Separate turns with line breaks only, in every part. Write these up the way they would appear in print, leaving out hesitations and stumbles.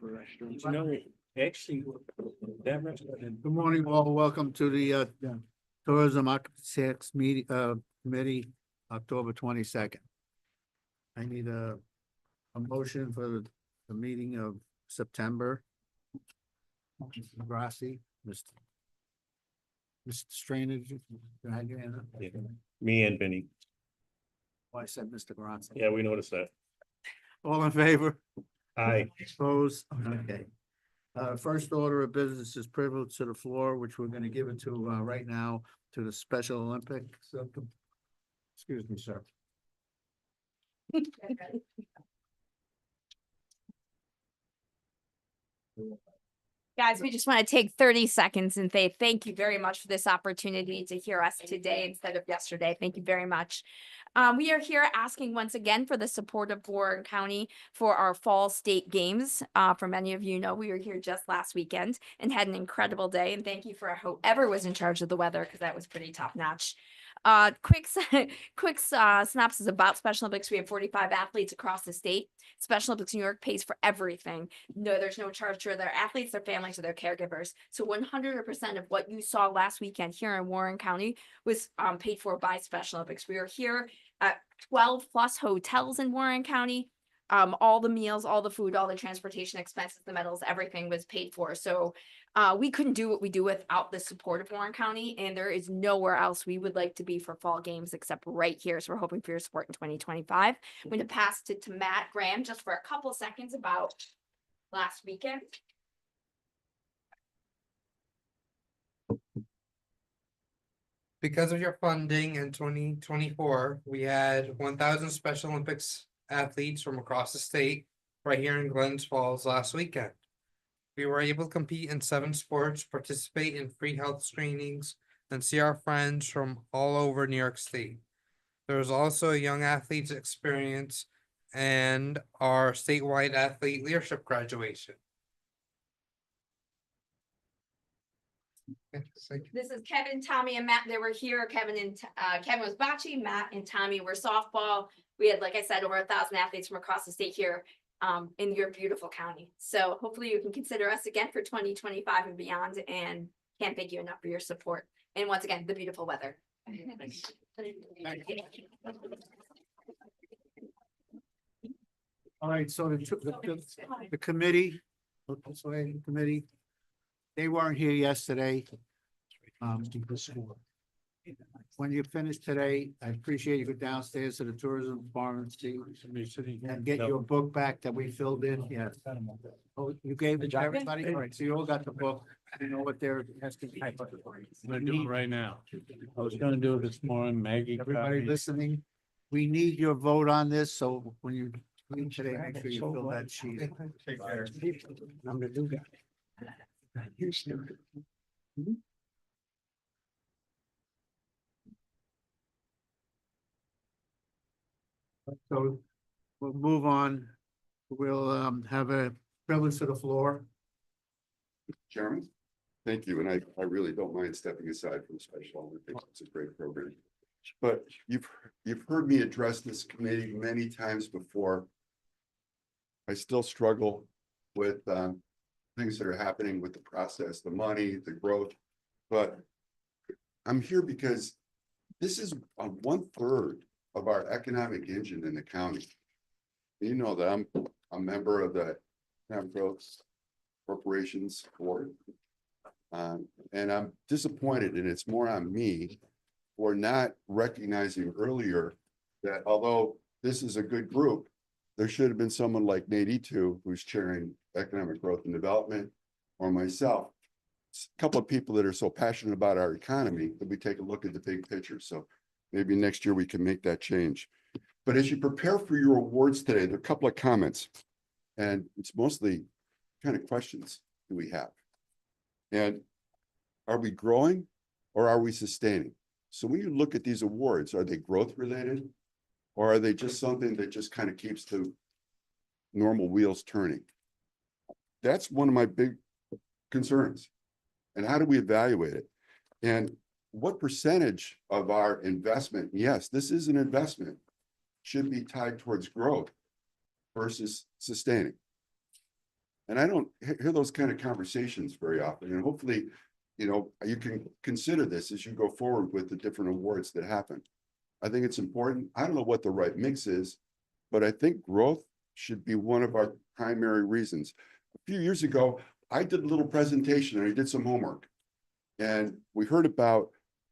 for restaurants. You know, actually, that restaurant.
Good morning, all. Welcome to the Tourism Occupancy Tax meeting committee, October 22nd. I need a motion for the meeting of September. Mr. Grassi, Mr. Strainage. Can I have your hand up?
Yeah. Me and Benny.
Oh, I said Mr. Grassi.
Yeah, we noticed that.
All in favor?
Aye.
Opposed? Okay. First order of business is privilege to the floor, which we're gonna give it to, right now, to the Special Olympics. Excuse me, sir.
Guys, we just want to take 30 seconds and say thank you very much for this opportunity to hear us today instead of yesterday. Thank you very much. We are here asking once again for the support of Warren County for our fall state games. For many of you know, we were here just last weekend and had an incredible day. And thank you for whoever was in charge of the weather, because that was pretty top notch. Quick synopsis about Special Olympics. We have 45 athletes across the state. Special Olympics New York pays for everything. No, there's no charge for their athletes, their families, or their caregivers. So 100% of what you saw last weekend here in Warren County was paid for by Special Olympics. We are here at 12 plus hotels in Warren County. All the meals, all the food, all the transportation expenses, the medals, everything was paid for. So we couldn't do what we do without the support of Warren County, and there is nowhere else we would like to be for fall games except right here. So we're hoping for your support in 2025. I'm going to pass it to Matt Graham just for a couple seconds about last weekend.
Because of your funding in 2024, we had 1,000 Special Olympics athletes from across the state right here in Glens Falls last weekend. We were able to compete in 7 sports, participate in free health screenings, and see our friends from all over New York State. There was also a young athletes experience and our statewide athlete leadership graduation.
This is Kevin, Tommy, and Matt. They were here. Kevin was bocce. Matt and Tommy were softball. We had, like I said, over 1,000 athletes from across the state here in your beautiful county. So hopefully you can consider us again for 2025 and beyond. And can't thank you enough for your support. And once again, the beautiful weather.
All right, so the committee, the committee, they weren't here yesterday. When you finish today, I appreciate you go downstairs to the tourism department, and get your book back that we filled in. Yeah. Oh, you gave it to everybody? All right, so you all got the book. You know what they're asking.
I'm gonna do it right now. I was gonna do it this morning, Maggie.
Everybody
copied.
listening, we need your vote on this, so when you leave today, make sure you fill that sheet. I'm gonna do that. So we'll move on. We'll have a privilege to the floor.
Chairman, thank you, and I really don't mind stepping aside from Special Olympics. It's a great program. But you've heard me address this committee many times before. I still struggle with things that are happening with the process, the money, the growth. But I'm here because this is 1/3 of our economic engine in the county. You know that I'm a member of the Economic Growth Corporation's board. And I'm disappointed, and it's more on me for not recognizing earlier that although this is a good group, there should have been someone like Nate Etu, who's chairing Economic Growth and Development, or myself. A couple of people that are so passionate about our economy that we take a look at the big picture. So maybe next year we can make that change. But as you prepare for your awards today, there are a couple of comments, and it's mostly kind of questions do we have? And are we growing or are we sustaining? So when you look at these awards, are they growth related? Or are they just something that just kind of keeps the normal wheels turning? That's one of my big concerns. And how do we evaluate it? And what percentage of our investment, yes, this is an investment, should be tied towards growth versus sustaining? And I don't hear those kind of conversations very often, and hopefully, you can consider this as you go forward with the different awards that happen. I think it's important. I don't know what the right mix is, but I think growth should be one of our primary reasons. A few years ago, I did a little presentation and I did some homework. And we heard about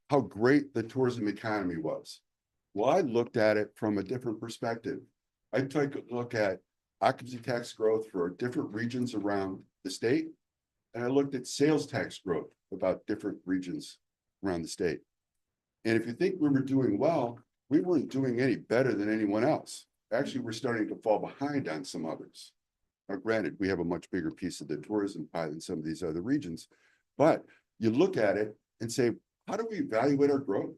how great the tourism economy was. Well, I looked at it from a different perspective. I took a look at occupancy tax growth for different regions around the state. And I looked at sales tax growth about different regions around the state. And if you think we were doing well, we weren't doing any better than anyone else. Actually, we're starting to fall behind on some others. Now, granted, we have a much bigger piece of the tourism pie than some of these other regions, but you look at it and say, how do we evaluate our growth?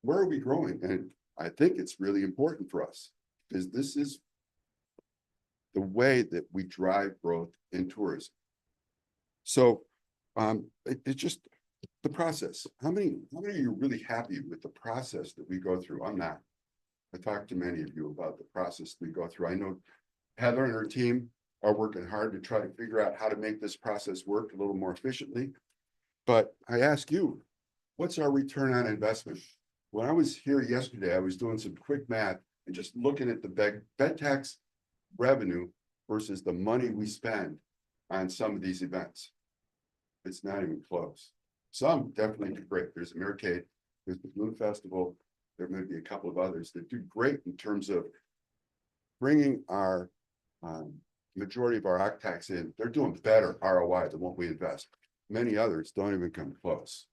Where are we growing? And I think it's really important for us because this is the way that we drive growth in tourism. So it's just the process. How many are you really happy with the process that we go through? I'm not. I talked to many of you about the process we go through. I know Heather and her team are working hard to try to figure out how to make this process work a little more efficiently. But I ask you, what's our return on investment? When I was here yesterday, I was doing some quick math and just looking at the bed tax revenue versus the money we spend on some of these events. It's not even close. Some definitely do great. There's Americade, there's the Balloon Festival, there may be a couple of others that do great in terms of bringing our majority of our OCTAX in. They're doing better ROI than what we invest. Many others don't even come close.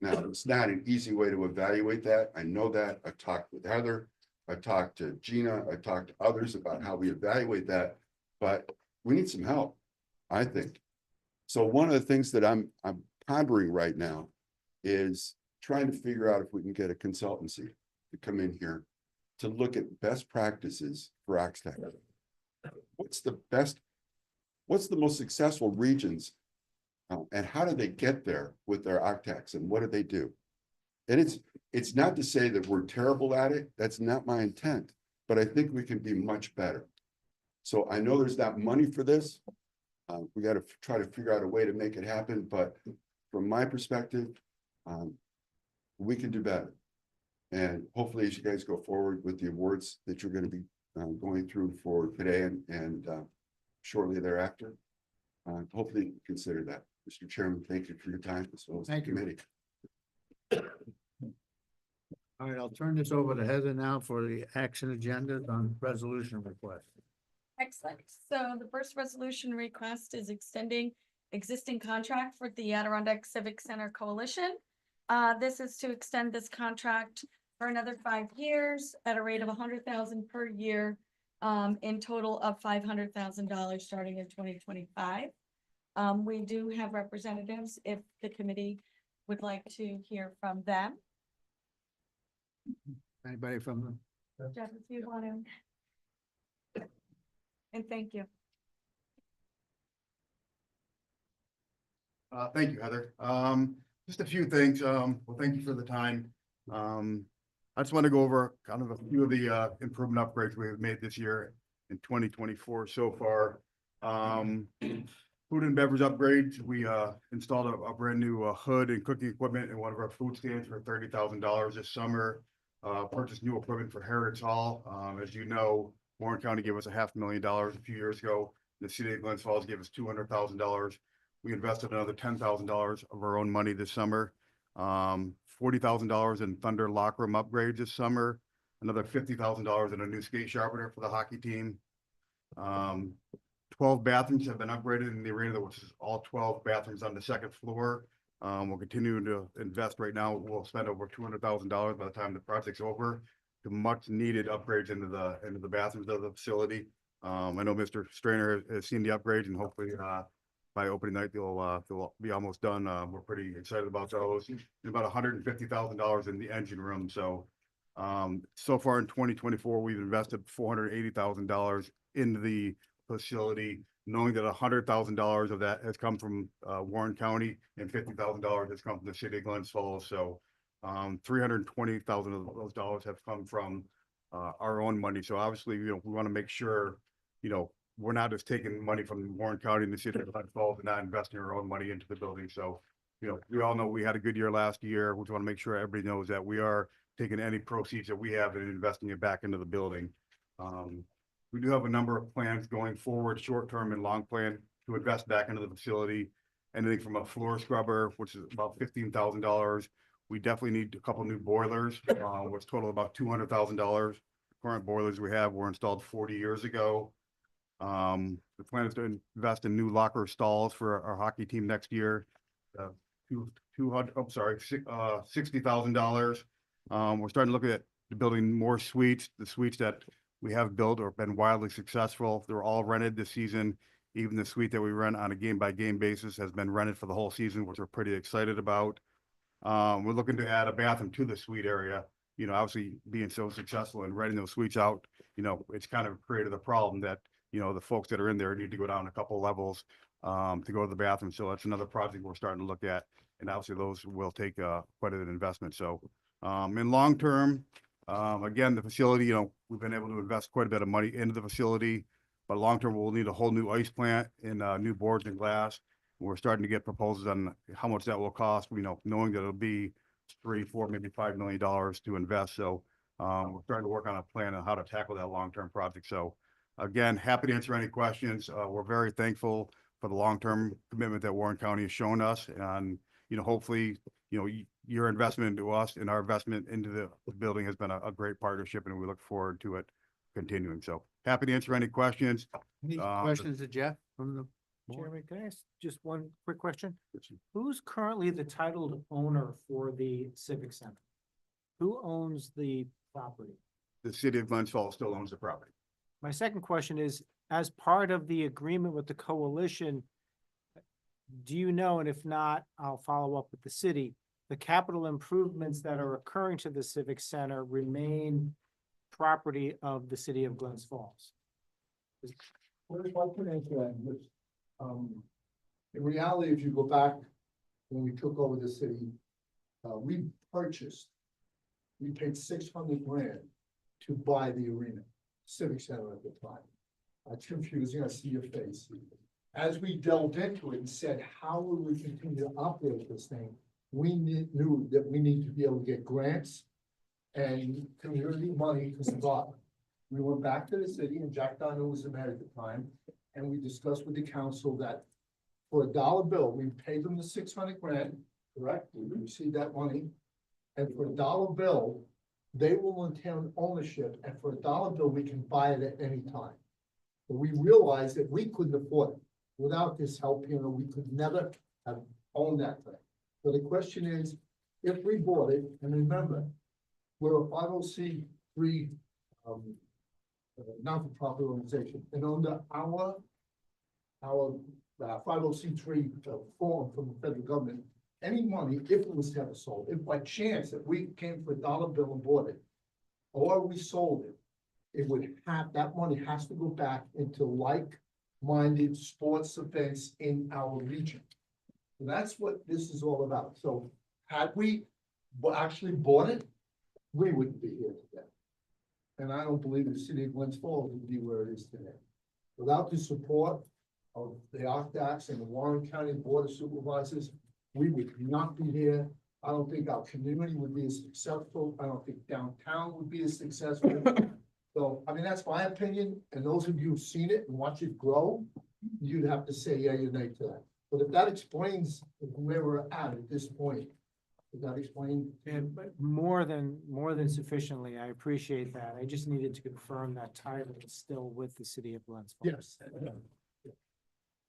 Now, it's not an easy way to evaluate that. I know that. I've talked with Heather. I've talked to Gina. I've talked to others about how we evaluate that, but we need some help, I think. So one of the things that I'm pondering right now is trying to figure out if we can get a consultancy to come in here to look at best practices for OCTAX. What's the most successful regions and how do they get there with their OCTAX and what do they do? And it's not to say that we're terrible at it. That's not my intent, but I think we can be much better. So I know there's not money for this. We got to try to figure out a way to make it happen. But from my perspective, we can do better. And hopefully as you guys go forward with the awards that you're going to be going through for today and shortly thereafter, hopefully consider that. Mr. Chairman, thank you for your time as well as the committee.
All right, I'll turn this over to Heather now for the action agendas on resolution request.
Excellent. So the first resolution request is extending existing contract for the Adirondack Civic Center Coalition. This is to extend this contract for another 5 years at a rate of $100,000 per year, in total of $500,000 starting in 2025. We do have representatives if the committee would like to hear from them.
Anybody from
Jeff, if you want to. And thank you.
Thank you, Heather. Just a few things. Well, thank you for the time. I just want to go over kind of a few of the improvement upgrades we have made this year in 2024 so far. Food and beverage upgrades. We installed a brand new hood and cooking equipment in one of our food stands for $30,000 this summer. Purchased new equipment for Heritage Hall. As you know, Warren County gave us $500,000 a few years ago. The city of Glens Falls gave us $200,000. We invested another $10,000 of our own money this summer. $40,000 in Thunder locker room upgrades this summer. Another $50,000 in a new skate sharpener for the hockey team. 12 bathrooms have been upgraded in the arena, which is all 12 bathrooms on the second floor. We'll continue to invest right now. We'll spend over $200,000 by the time the project's over. The much needed upgrades into the bathrooms of the facility. I know Mr. Strainer has seen the upgrades and hopefully by opening night they'll be almost done. We're pretty excited about those. And about $150,000 in the engine room. So so far in 2024 we've invested $480,000 into the facility, knowing that $100,000 of that has come from Warren County and $50,000 has come from the city of Glens Falls. So $320,000 of those dollars have come from our own money. So obviously, we want to make sure, we're not just taking money from Warren County and the city of Glens Falls and not investing our own money into the building. So, we all know we had a good year last year. We just want to make sure everybody knows that we are taking any proceeds that we have and investing it back into the building. We do have a number of plans going forward, short-term and long plan, to invest back into the facility. Anything from a floor scrubber, which is about $15,000. We definitely need a couple new boilers, which total about $200,000. Current boilers we have were installed 40 years ago. The plan is to invest in new locker stalls for our hockey team next year. $60,000. We're starting to look at building more suites. The suites that we have built or been wildly successful, they're all rented this season. Even the suite that we rent on a game-by-game basis has been rented for the whole season, which we're pretty excited about. We're looking to add a bathroom to the suite area. Obviously being so successful in renting those suites out, it's kind of created a problem that, the folks that are in there need to go down a couple levels to go to the bathroom. So that's another project we're starting to look at. And obviously those will take quite an investment. So in long term, again, the facility, we've been able to invest quite a bit of money into the facility. But long term, we'll need a whole new ice plant and new boards and glass. We're starting to get proposals on how much that will cost, knowing that it'll be $3, $4, maybe $5 million to invest. So we're starting to work on a plan on how to tackle that long-term project. So again, happy to answer any questions. We're very thankful for the long-term commitment that Warren County has shown us. And, hopefully, your investment into us and our investment into the building has been a great partnership, and we look forward to it continuing. So happy to answer any questions.
Any questions to Jeff from the board?
Chairman, can I ask just one quick question? Who's currently the titled owner for the Civic Center? Who owns the property?
The city of Glens Falls still owns the property.
My second question is, as part of the agreement with the coalition, do you know, and if not, I'll follow up with the city, the capital improvements that are occurring to the Civic Center remain property of the city of Glens Falls?
Well, if I could answer that, which, in reality, if you go back when we took over the city, we paid $600,000 to buy the arena, Civic Center at the time. It's confusing, I see your face. As we delved into it and said, how will we continue to operate this thing? We knew that we need to be able to get grants and community money to start. We went back to the city, and Jack Donner was the mayor at the time, and we discussed with the council that for $1 bill, we paid them the $600,000, correct? We received that money. And for $1 bill, they will maintain ownership, and for $1 bill, we can buy it at any time. But we realized that we couldn't afford it. Without this help, we could never have owned that thing. So the question is, if we bought it, and remember, we're a 501c3 non-for-profit organization, and under our 501c3 form from the federal government, any money, if it was ever sold, if by chance that we came for $1 bill and bought it, or we sold it, it would have, that money has to go back into like-minded sports events in our region. So that's what this is all about. So had we actually bought it, we wouldn't be here today. And I don't believe the city of Glens Falls would be where it is today. Without the support of the OCDACs and the Warren County Board of Supervisors, we would not be here. I don't think our community would be as successful. I don't think downtown would be as successful. So, I mean, that's my opinion. And those of you who've seen it and watch it grow, you'd have to say yeah or nay to that. But if that explains where we're at this point, does that explain?
And but more than sufficiently, I appreciate that. I just needed to confirm that title is still with the city of Glens Falls.
Yes.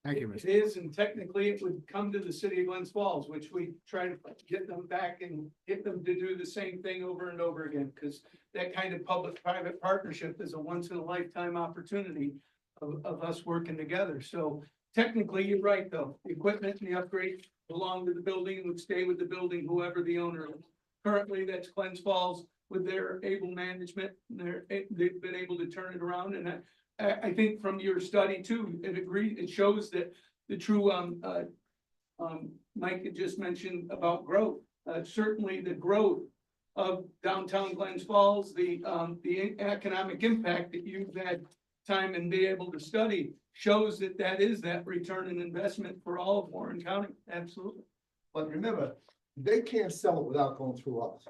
Thank you,
It
Mr.
is, and technically it would come to the city of Glens Falls, which we try to get them back and get them to do the same thing over and over again, because that kind of public-private partnership is a once-in-a-lifetime opportunity of us working together. So technically, you're right, though. The equipment and the upgrade belong to the building and would stay with the building, whoever the owner is. Currently, that's Glens Falls with their able management. They've been able to turn it around, and I think from your study too, it shows that the true, Mike had just mentioned about growth. Certainly the growth of downtown Glens Falls, the economic impact that you've had time and be able to study shows that that is that return on investment for all of Warren County. Absolutely.
But remember, they can't sell it without going through us.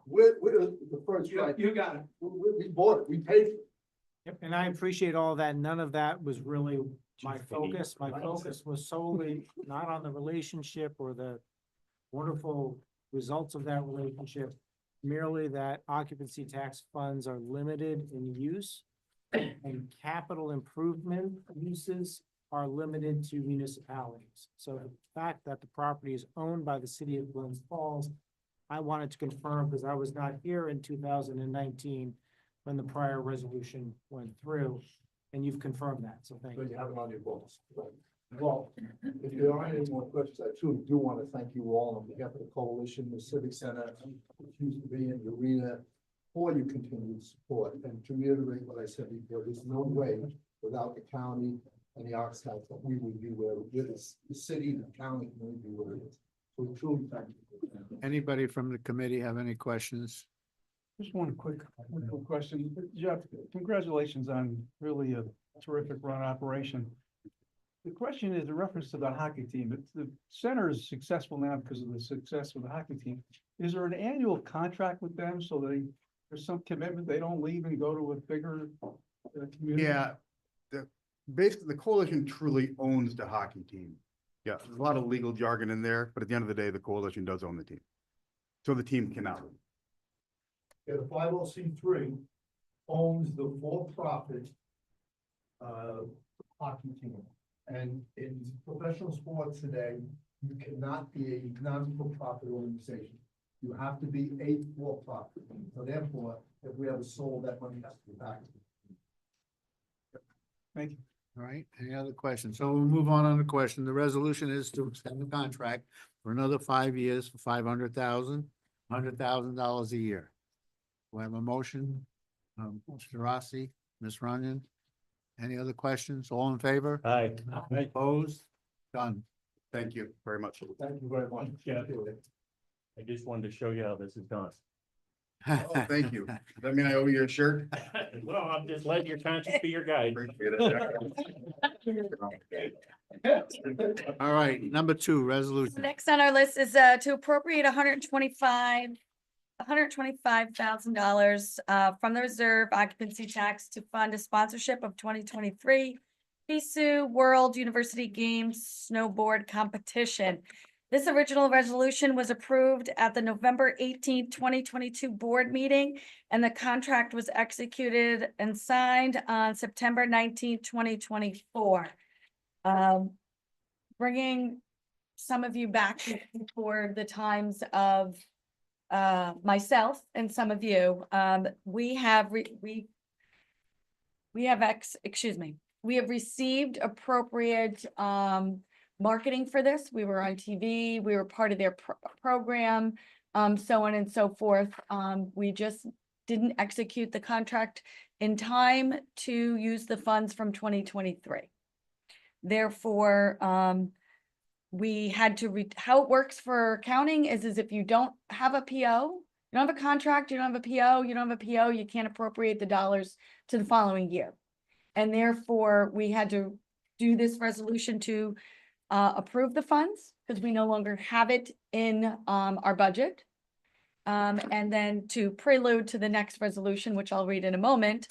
We're the first right.
You got it.
We bought it, we paid for it.
Yep, and I appreciate all that. None of that was really my focus. My focus was solely not on the relationship or the wonderful results of that relationship, merely that occupancy tax funds are limited in use and capital improvement uses are limited to municipalities. So the fact that the property is owned by the city of Glens Falls, I wanted to confirm because I was not here in 2019 when the prior resolution went through, and you've confirmed that, so thank
So
you.
you have it on your books. Well, if there aren't any more questions, I truly do want to thank you all on behalf of the coalition, the Civic Center, which used to be in the arena, for your continued support. And to reiterate what I said before, there's no way without the county and the arts tax that we would be where it is. The city, the county, would be where it is. So we truly thank you.
Anybody from the committee have any questions?
Just one quick question. Jeff, congratulations on really a terrific run operation. The question is in reference to the hockey team. If the center is successful now because of the success of the hockey team, is there an annual contract with them so there's some commitment, they don't leave and go to a bigger community?
Yeah, basically, the coalition truly owns the hockey team. Yeah, there's a lot of legal jargon in there, but at the end of the day, the coalition does own the team. So the team cannot leave.
Yeah, the 50C3 owns the for-profit hockey team. And in professional sports today, you cannot be a non-for-profit organization. You have to be a for-profit. So therefore, if we ever sold, that money has to be back.
Thank you.
All right, any other questions? So we'll move on the question. The resolution is to extend the contract for another 5 years for $100,000 a year. We have a motion, Mr. Rossi, Ms. Runyon. Any other questions? All in favor?
Aye.
Opposed? Done.
Thank you very much.
Thank you very much.
Yeah. I just wanted to show you how this is done.
Oh, thank you. Does that mean I owe you a shirt?
Well, I'm just letting your conscience be your guide.
Appreciate it.
All right, number 2, resolution.
Next on our list is to appropriate $125,000 from the reserve occupancy tax to fund a sponsorship of 2023 FISU World University Games Snowboard Competition. This original resolution was approved at the November 18th, 2022 board meeting, and the contract was executed and signed on September 19th, 2024. Bringing some of you back for the times of myself and some of you, we have received appropriate marketing for this. We were on TV, we were part of their program, so on and so forth. We just didn't execute the contract in time to use the funds from 2023. Therefore, we had to how it works for accounting is if you don't have a PO, you don't have a contract, you don't have a PO, you can't appropriate the dollars to the following year. And therefore, we had to do this resolution to approve the funds because we no longer have it in our budget. And then to prelude to the next resolution, which I'll read in a moment,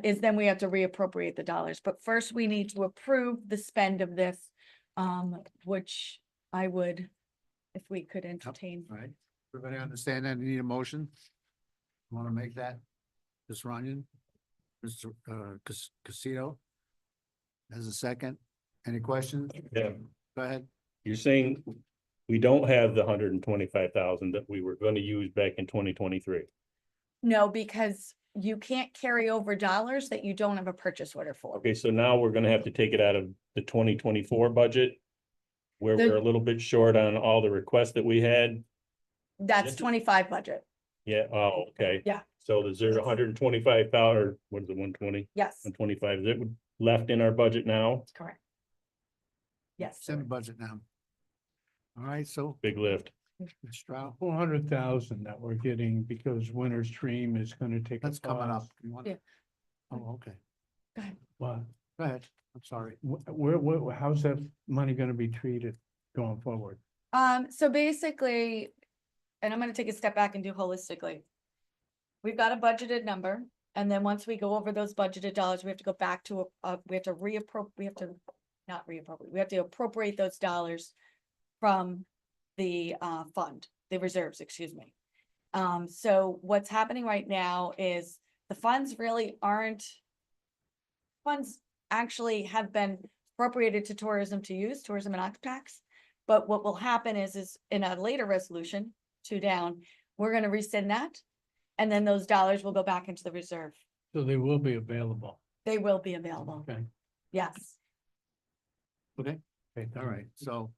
is then we have to reappropriate the dollars. But first we need to approve the spend of this, which I would, if we could entertain.
All right, everybody understand that? You need a motion? Want to make that? Ms. Runyon? Mr. Casino? As a second? Any questions?
Yeah.
Go ahead.
You're saying we don't have the 125,000 that we were going to use back in 2023.
No, because you can't carry over dollars that you don't have a purchase order for.
Okay, so now we're gonna have to take it out of the 2024 budget. Where we're a little bit short on all the requests that we had.
That's 25 budget.
Yeah, oh, okay.
Yeah.
So is there 125,000, or what is it, 120,
Yes,
125, is it left in our budget now?
that's correct. Yes.
It's in the budget now. All right, so,
Big lift.
Mr. Stroud,
400,000 that we're getting because Winter Stream is gonna take.
that's coming up. You want-
Yeah.
Oh, okay.
Well,
Go ahead, I'm sorry.
how's that money gonna be treated going forward?
So basically, and I'm gonna take a step back and do holistically. We've got a budgeted number, and then once we go over those budgeted dollars, we have to go back to, we have to not reappropriate, we have to appropriate those dollars from the, fund, the reserves, excuse me. So what's happening right now is the funds really aren't, funds actually have been appropriated to tourism to use, tourism and occupax. But what will happen is in a later resolution, 2 down, we're gonna rescind that. And then those dollars will go back into the reserve.
So they will be available.
They will be available.
Okay.
Yes.
Okay,
Okay,
all right, so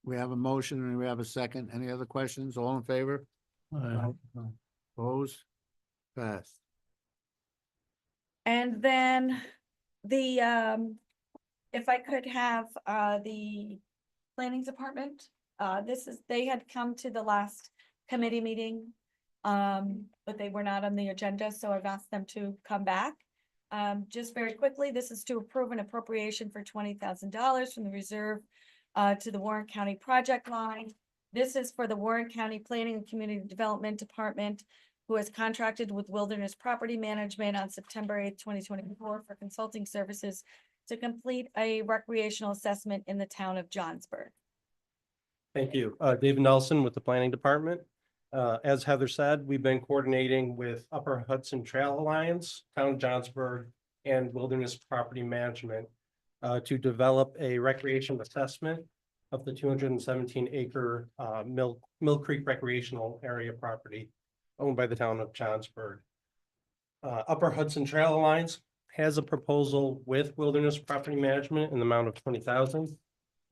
we have a motion and we have a second. Any other questions? All in favor? Opposed? Passed.
And then the, if I could have, the planning department, they had come to the last committee meeting. But they were not on the agenda, so I've asked them to come back. Just very quickly, this is to approve an appropriation for $20,000 from the reserve to the Warren County project line. This is for the Warren County Planning and Community Development Department, who has contracted with Wilderness Property Management on September 8th, 2024 for consulting services to complete a recreational assessment in the town of Johnsburg.
Thank you. David Nelson with the Planning Department. As Heather said, we've been coordinating with Upper Hudson Trail Alliance, Town of Johnsburg, and Wilderness Property Management to develop a recreation assessment of the 217 acre Mill Creek recreational area property owned by the town of Johnsburg. Upper Hudson Trail Alliance has a proposal with Wilderness Property Management in the amount of $20,000.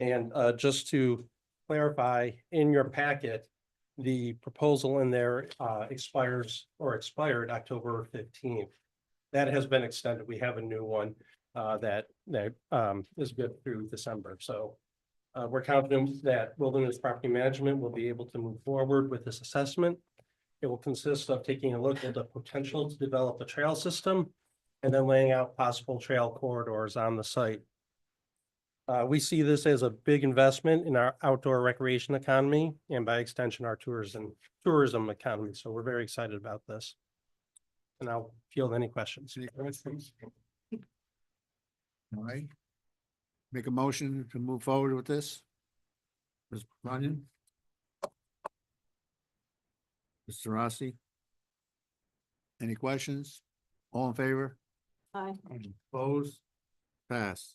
And just to clarify, in your packet, the proposal in there expired October 15th. That has been extended. We have a new one that is good through December. So we're confident that Wilderness Property Management will be able to move forward with this assessment. It will consist of taking a look at the potential to develop a trail system and then laying out possible trail corridors on the site. We see this as a big investment in our outdoor recreation economy and by extension, our tourism economy. So we're very excited about this. And I'll field any questions.
Any questions? All right. Make a motion to move forward with this. Ms. Runyon? Mr. Rossi? Any questions? All in favor?
Aye.
Opposed? Pass.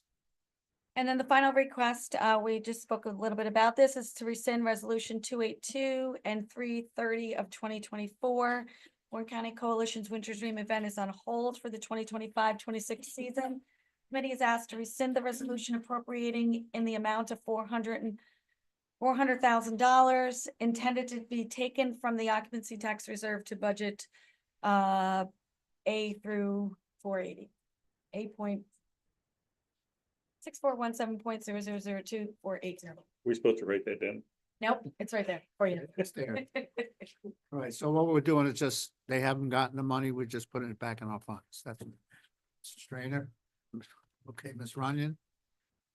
And then the final request, we just spoke a little bit about this, is to rescind resolution 282 and 330 of 2024. Warren County Coalition's Winter Dream event is on hold for the 2025-26 season. Committee is asked to rescind the resolution appropriating in the amount of $400,000 intended to be taken from the occupancy tax reserve to budget A through 480. 8.6417.0002.480.
We're supposed to write that down.
Nope, it's right there for you.
It's there. All right, so what we're doing is just, they haven't gotten the money, we're just putting it back in our funds. That's Mr. Strainer. Okay, Ms. Runyon?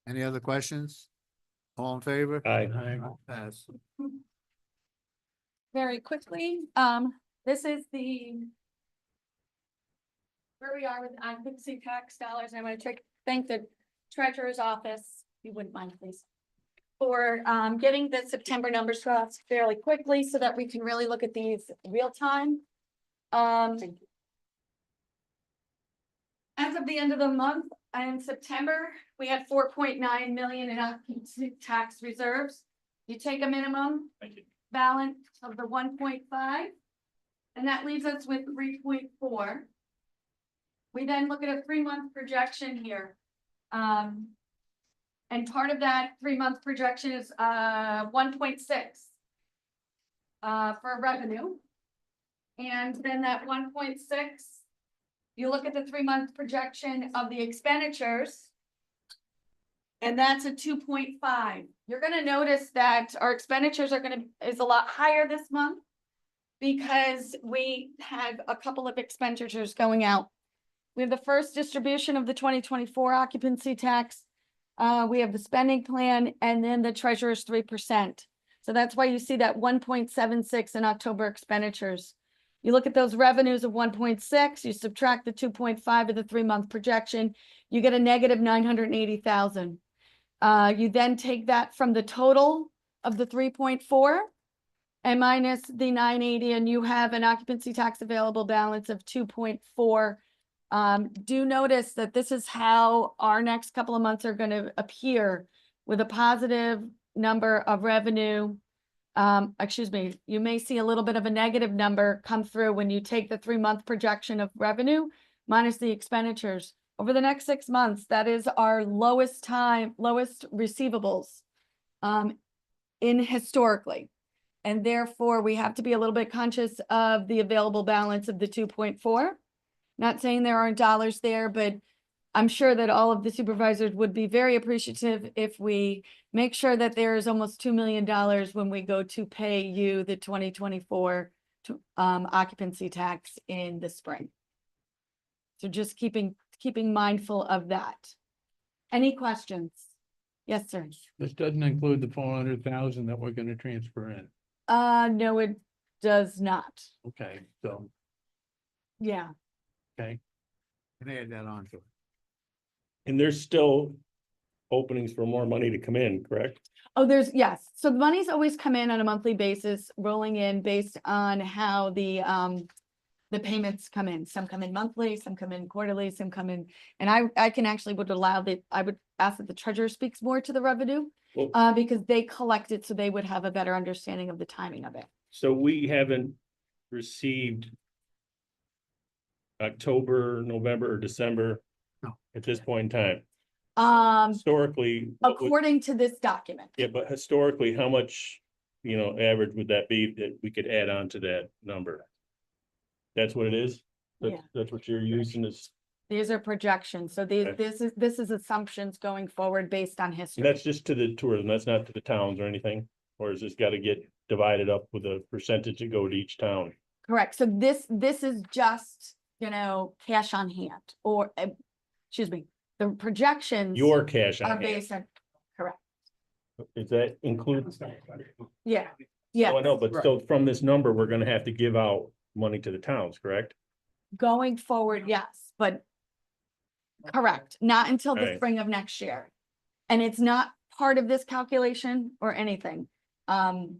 Any other questions? All in favor?
Aye.
Pass.
Very quickly, this is where we are with occupancy tax dollars. I'm gonna thank the treasurer's office, if you wouldn't mind, please, for getting the September numbers to us fairly quickly so that we can really look at these real time. As of the end of the month, in September, we had 4.9 million in occupancy tax reserves. You take a minimum balance of the 1.5, and that leaves us with 3.4. We then look at a 3-month projection here. And part of that 3-month projection is 1.6 for revenue. And then that 1.6, you look at the 3-month projection of the expenditures, and that's a 2.5. You're gonna notice that our expenditures is a lot higher this month because we had a couple of expenditures going out We have the first distribution of the 2024 occupancy tax. We have the spending plan and then the treasurer's 3%. So that's why you see that 1.76 in October expenditures. You look at those revenues of 1.6, you subtract the 2.5 of the 3-month projection, you get a negative 980,000. You then take that from the total of the 3.4 and minus the 980, and you have an occupancy tax available balance of 2.4. Do notice that this is how our next couple of months are going to appear, with a positive number of revenue. Excuse me, you may see a little bit of a negative number come through when you take the 3-month projection of revenue minus the expenditures. Over the next 6 months, that is our lowest receivables in historically. And therefore, we have to be a little bit conscious of the available balance of the 2.4. Not saying there aren't dollars there, but I'm sure that all of the supervisors would be very appreciative if we make sure that there is almost $2 million when we go to pay you the 2024 occupancy tax in the spring. So just keeping mindful of that. Any questions? Yes, sir.
This doesn't include the 400,000 that we're gonna transfer in.
No, it does not.
Okay, so,
Yeah.
okay.
Can add that on to it.
And there's still openings for more money to come in, correct?
Oh, yes. So the money's always come in on a monthly basis, rolling in based on how the payments come in. Some come in monthly, some come in quarterly, some come in. And I can actually I would ask that the treasurer speaks more to the revenue,
Well-
because they collect it, so they would have a better understanding of the timing of it.
So we haven't received October, November, or December
No.
at this point in time.
Um,
Historically, what would-
according to this document.
yeah, but historically, how much, average would that be that we could add on to that number? That's what it is?
Yeah.
That's what you're using is,
These are projections. So
Okay.
this is assumptions going forward based on
and
history.
that's just to the tourism, that's not to the towns or anything? Or is this gotta get divided up with a percentage to go to each town?
Correct. So this is just, cash on hand, or, excuse me, the projections
Your cash
are
on hand,
based on, correct.
is that included?
Yeah,
Oh, I
yeah.
know, but so from this number, we're gonna have to give out money to the towns, correct?
Going forward, yes, but correct, not until the
Alright.
spring of next year. And it's not part of this calculation or anything,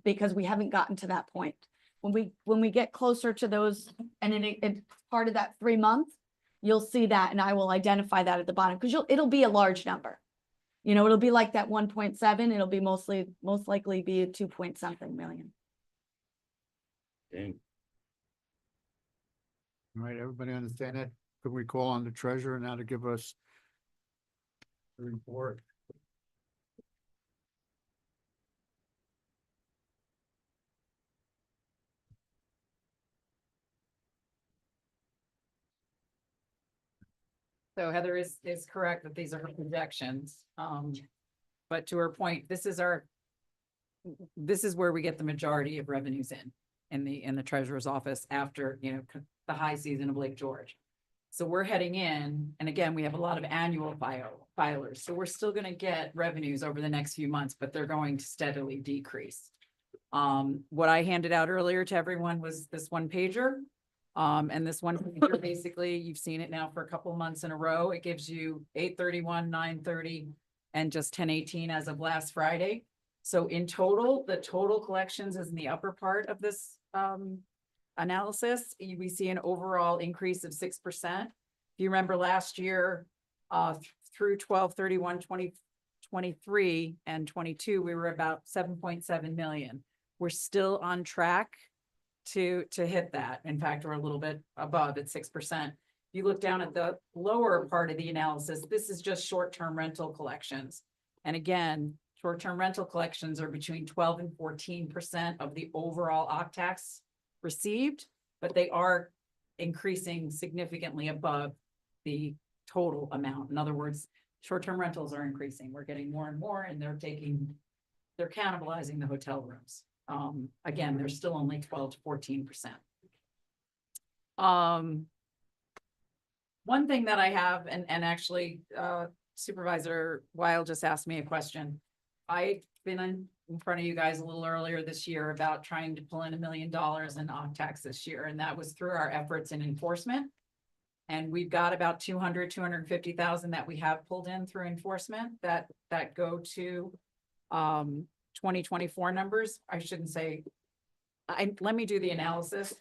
because we haven't gotten to that point. When we get closer to those, and it's part of that 3 months, you'll see that, and I will identify that at the bottom, because it'll be a large number. It'll be like that 1.7, it'll be most likely be a 2-point-something million.
And
All right, everybody understand that? Could we call on the treasurer now to give us the report?
So Heather is correct that these are her projections. But to her point, this is where we get the majority of revenues in the treasurer's office after, the high season of Lake George. So we're heading in, and again, we have a lot of annual filers, so we're still gonna get revenues over the next few months, but they're going to steadily decrease. What I handed out earlier to everyone was this one pager. And this one pager, basically, you've seen it now for a couple months in a row. It gives you 8/31, 9/30, and just 10/18 as of last Friday. So in total, the total collections is in the upper part of this analysis. We see an overall increase of 6%. If you remember last year, through 12/31/2023 and 22, we were about 7.7 million. We're still on track to hit that. In fact, we're a little bit above at 6%. If you look down at the lower part of the analysis, this is just short-term rental collections. And again, short-term rental collections are between 12 and 14% of the overall OCTAX received, but they are increasing significantly above the total amount. In other words, short-term rentals are increasing. We're getting more and more, and they're cannibalizing the hotel rooms. Again, they're still only 12 to 14%. One thing that I have, and actually, Supervisor Weil just asked me a question. I've been in front of you guys a little earlier this year about trying to pull in $1 million in tax this year, and that was through our efforts in enforcement. And we've got about 250,000 that we have pulled in through enforcement that go to 2024 numbers. I shouldn't say, let me do the analysis.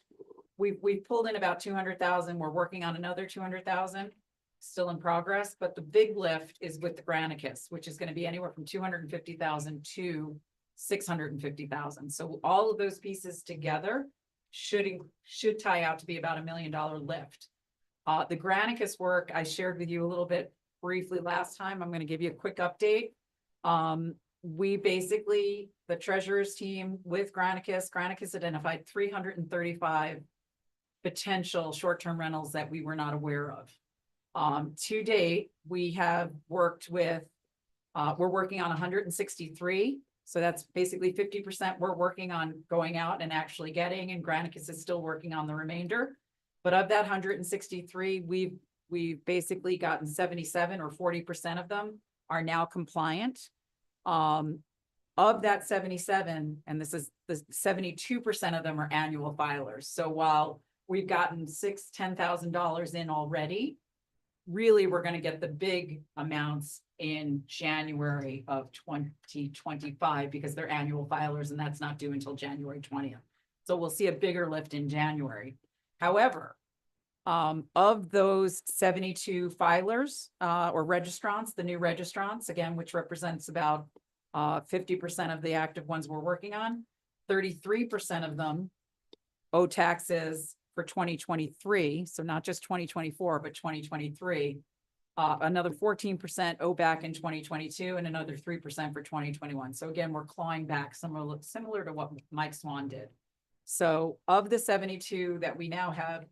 We've pulled in about 200,000. We're working on another 200,000, still in progress, but the big lift is with the Granicus, which is going to be anywhere from 250,000 to 650,000. So all of those pieces together should tie out to be about $1 million lift. The Granicus work I shared with you a little bit briefly last time. I'm going to give you a quick update. We basically, the treasurer's team with Granicus identified 335 potential short-term rentals that we were not aware of. To date, we have worked with, we're working on 163. So that's basically 50% we're working on going out and actually getting, and Granicus is still working on the remainder. But of that 163, we've basically gotten 77 or 40% of them are now compliant. Of that 77, and this is the 72% of them are annual filers. So while we've gotten $10,000 in already, really we're going to get the big amounts in January of 2025 because they're annual filers, and that's not due until January 20th. So we'll see a bigger lift in January. However, of those 72 filers or registrants, the new registrants, again, which represents about 50% of the active ones we're working on, 33% of them owe taxes for 2023. So not just 2024, but 2023. Another 14% owe back in 2022 and another 3% for 2021. So again, we're clawing back similar to what Mike Swan did. So of the 72 that we now have,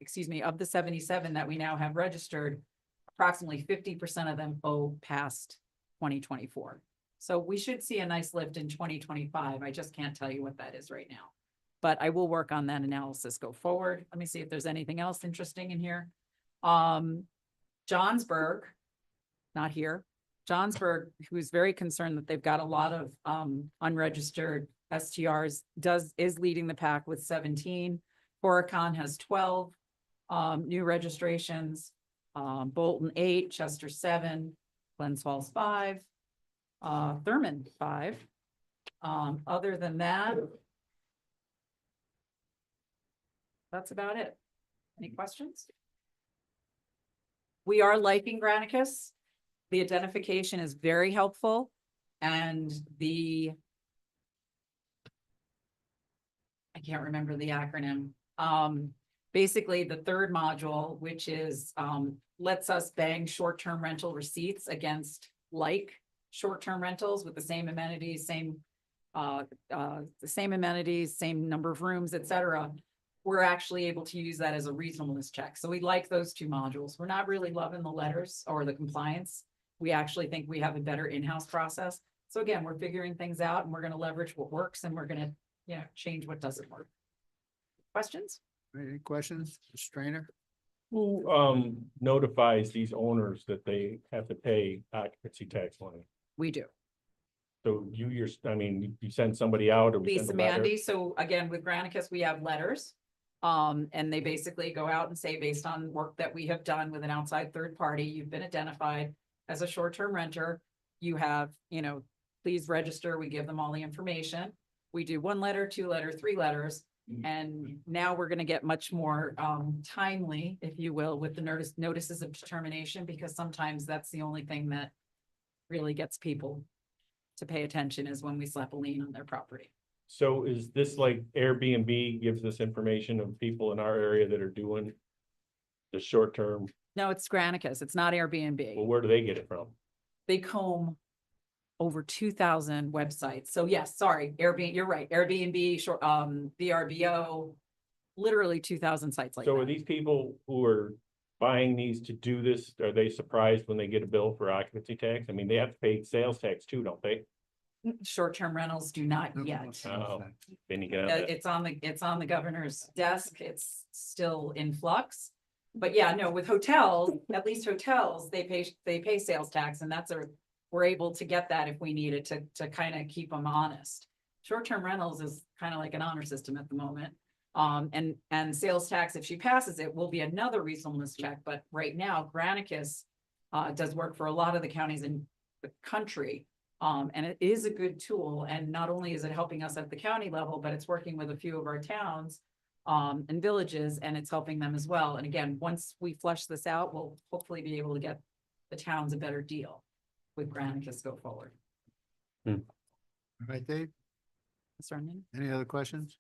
of the 77 that we now have registered, approximately 50% of them owe past 2024. So we should see a nice lift in 2025. I just can't tell you what that is right now, but I will work on that analysis go forward. Let me see if there's anything else interesting in here. Johnsburg, not here. Johnsburg, who's very concerned that they've got a lot of unregistered STRs, is leading the pack with 17. Horicon has 12 new registrations. Bolton 8, Chester 7, Glens Falls 5, Thurman 5. Other than that, that's about it. Any questions? We are liking Granicus. The identification is very helpful, and I can't remember the acronym. Basically the third module, which is lets us bang short-term rental receipts against like short-term rentals with the same amenities, same number of rooms, etc. We're actually able to use that as a reasonableness check. So we like those two modules. We're not really loving the letters or the compliance. We actually think we have a better in-house process. So again, we're figuring things out, and we're going to leverage what works, and we're going to, change what doesn't work. Questions?
Any questions, Mr. Strainer?
Who notifies these owners that they have to pay occupancy tax money?
We do.
So you send somebody out, or we
Lisa
send a letter?
Mandy. So again, with Granicus, we have letters. And they basically go out and say, based on work that we have done with an outside third party, you've been identified as a short-term renter. You have, please register. We give them all the information. We do 1 letter, 2 letters, 3 letters. And now we're going to get much more timely, if you will, with the notices of determination, because sometimes that's the only thing that really gets people to pay attention is when we slap a lien on their property.
So is this like Airbnb gives us information of people in our area that are doing the short term?
No, it's Granicus. It's not Airbnb.
Well, where do they get it from?
They comb over 2,000 websites. So yes, sorry, Airbnb, you're right. Airbnb, short, VRBO, literally 2,000 sites like that.
So are these people who are buying these to do this, are they surprised when they get a bill for occupancy tax? I mean, they have to pay sales tax too, don't they?
Short-term rentals do not yet.
Oh, then you get out.
It's on the governor's desk. It's still in flux. But yeah, no, with hotels, at least hotels, they pay sales tax and we're able to get that if we need it to kind of keep them honest. Short-term rentals is kind of like an honor system at the moment. And sales tax, if she passes it, will be another reasonableness check, but right now Granicus does work for a lot of the counties in the country. And it is a good tool, and not only is it helping us at the county level, but it's working with a few of our towns and villages, and it's helping them as well. And again, once we flush this out, we'll hopefully be able to get the towns a better deal with Granicus go forward.
All right, Dave,
Ms. Runyon?
any other questions?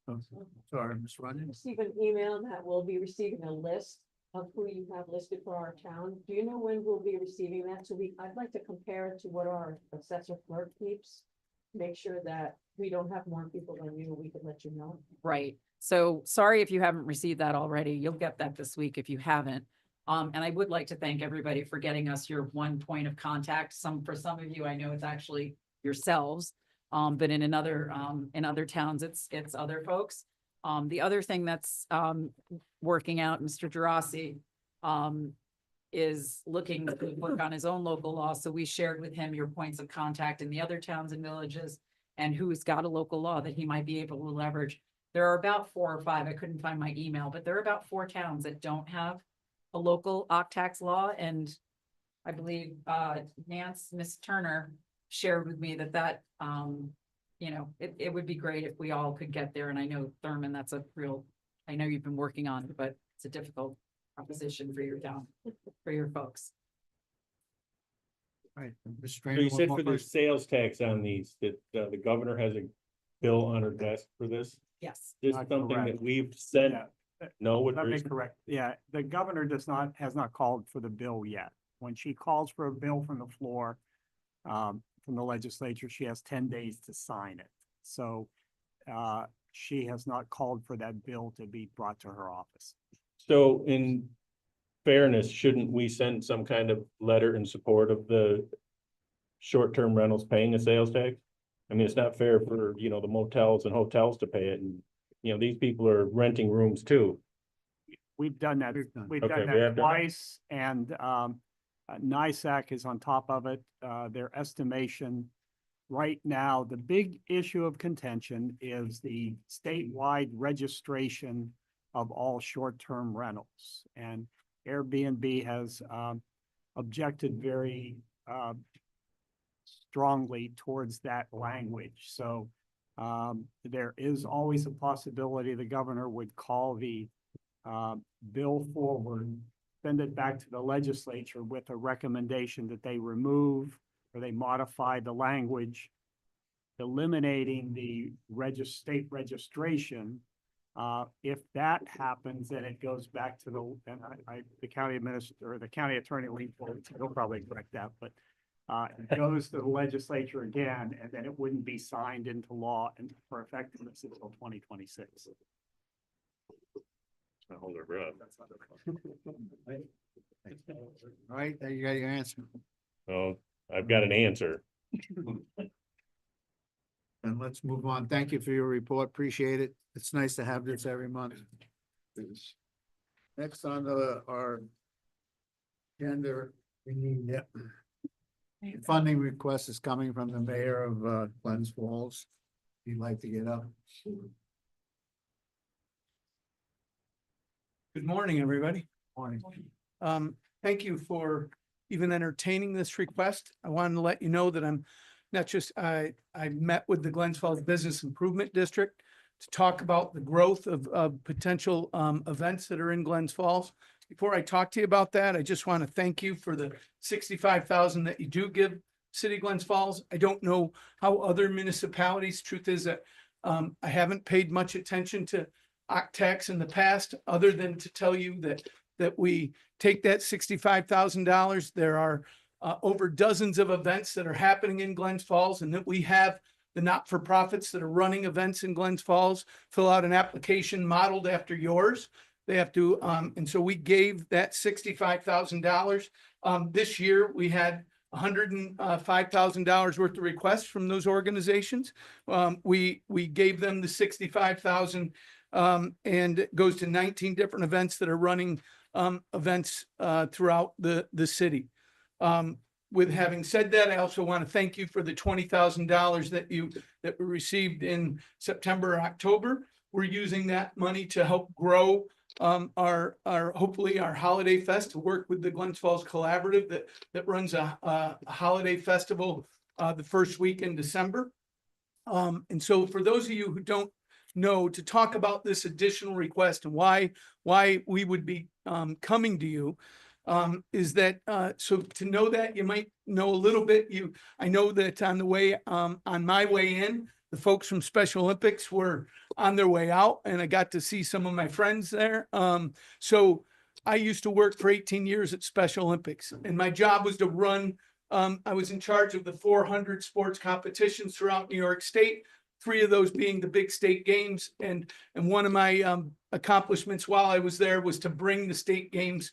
Oh, sorry, Ms. Runyon.
Receive an email that we'll be receiving a list of who you have listed for our town. Do you know when we'll be receiving that? So I'd like to compare it to what our assessor clerk keeps. Make sure that we don't have more people than you, we can let you know.
Right. So sorry if you haven't received that already. You'll get that this week if you haven't. And I would like to thank everybody for getting us your one point of contact. For some of you, I know it's actually yourselves. But in other towns, it's other folks. The other thing that's working out, Mr. Gerasi is looking to work on his own local law. So we shared with him your points of contact in the other towns and villages and who's got a local law that he might be able to leverage. There are about 4 or 5, I couldn't find my email, but there are about 4 towns that don't have a local tax law. And I believe Miss Turner shared with me that it would be great if we all could get there. And I know Thurman, I know you've been working on it, but it's a difficult proposition for your town, for your folks.
Right. Mr.
So
Strainer,
you
one
said
more
for the
question?
sales tax on these, that the governor has a bill on her desk for this?
Yes.
This is
Not
something
correct.
that we've sent,
Yeah.
no, what
Let
there
me
is,
correct. Yeah, the governor has not called for the bill yet. When she calls for a bill from the floor, from the legislature, she has 10 days to sign it. So, she has not called for that bill to be brought to her office.
so in fairness, shouldn't we send some kind of letter in support of the short-term rentals paying a sales tax? I mean, it's not fair for, the motels and hotels to pay it, and, these people are renting rooms too.
We've done that. We've
Okay,
done
we
that
have done that.
twice, and NISAC is on top of it. Their estimation right now, the big issue of contention is the statewide registration of all short-term rentals. And Airbnb has objected very strongly towards that language. So there is always a possibility the governor would call the bill forward, send it back to the legislature with a recommendation that they remove or they modify the language, eliminating the state registration. If that happens, then it goes back to the county administrator or the county attorney, he'll probably correct that, but it goes to the legislature again, and then it wouldn't be signed into law and for effectiveness until 2026.
Hold her breath.
All right, there you got your answer.
Oh, I've got an answer.
And let's move on. Thank you for your report. Appreciate it. It's nice to have this every month. Next on our agenda, we need, funding request is coming from the mayor of Glens Falls. If you'd like to get up.
Good morning, everybody.
Morning.
Thank you for even entertaining this request. I wanted to let you know that I'm not just, I met with the Glens Falls Business Improvement District to talk about the growth of potential events that are in Glens Falls. Before I talk to you about that, I just want to thank you for the 65,000 that you do give City of Glens Falls. I don't know how other municipalities, truth is that I haven't paid much attention to OCTAX in the past, other than to tell you that we take that $65,000. There are over dozens of events that are happening in Glens Falls, and that we have the not-for-profits that are running events in Glens Falls fill out an application modeled after yours. They have to, and so we gave that $65,000. This year, we had $105,000 worth of requests from those organizations. We gave them the $65,000 And it goes to 19 different events that are running events throughout the city. With having said that, I also want to thank you for the $20,000 that we received in September, October. We're using that money to help grow our hopefully our holiday fest, to work with the Glens Falls Collaborative that runs a holiday festival the first week in December. And so for those of you who don't know, to talk about this additional request and why we would be coming to you, is that so to know that, you might know a little bit. I know that on the way on my way in, the folks from Special Olympics were on their way out, and I got to see some of my friends there. So I used to work for 18 years at Special Olympics, and my job was to run. I was in charge of the 400 sports competitions throughout New York State, 3 of those being the big state games. And one of my accomplishments while I was there was to bring the state games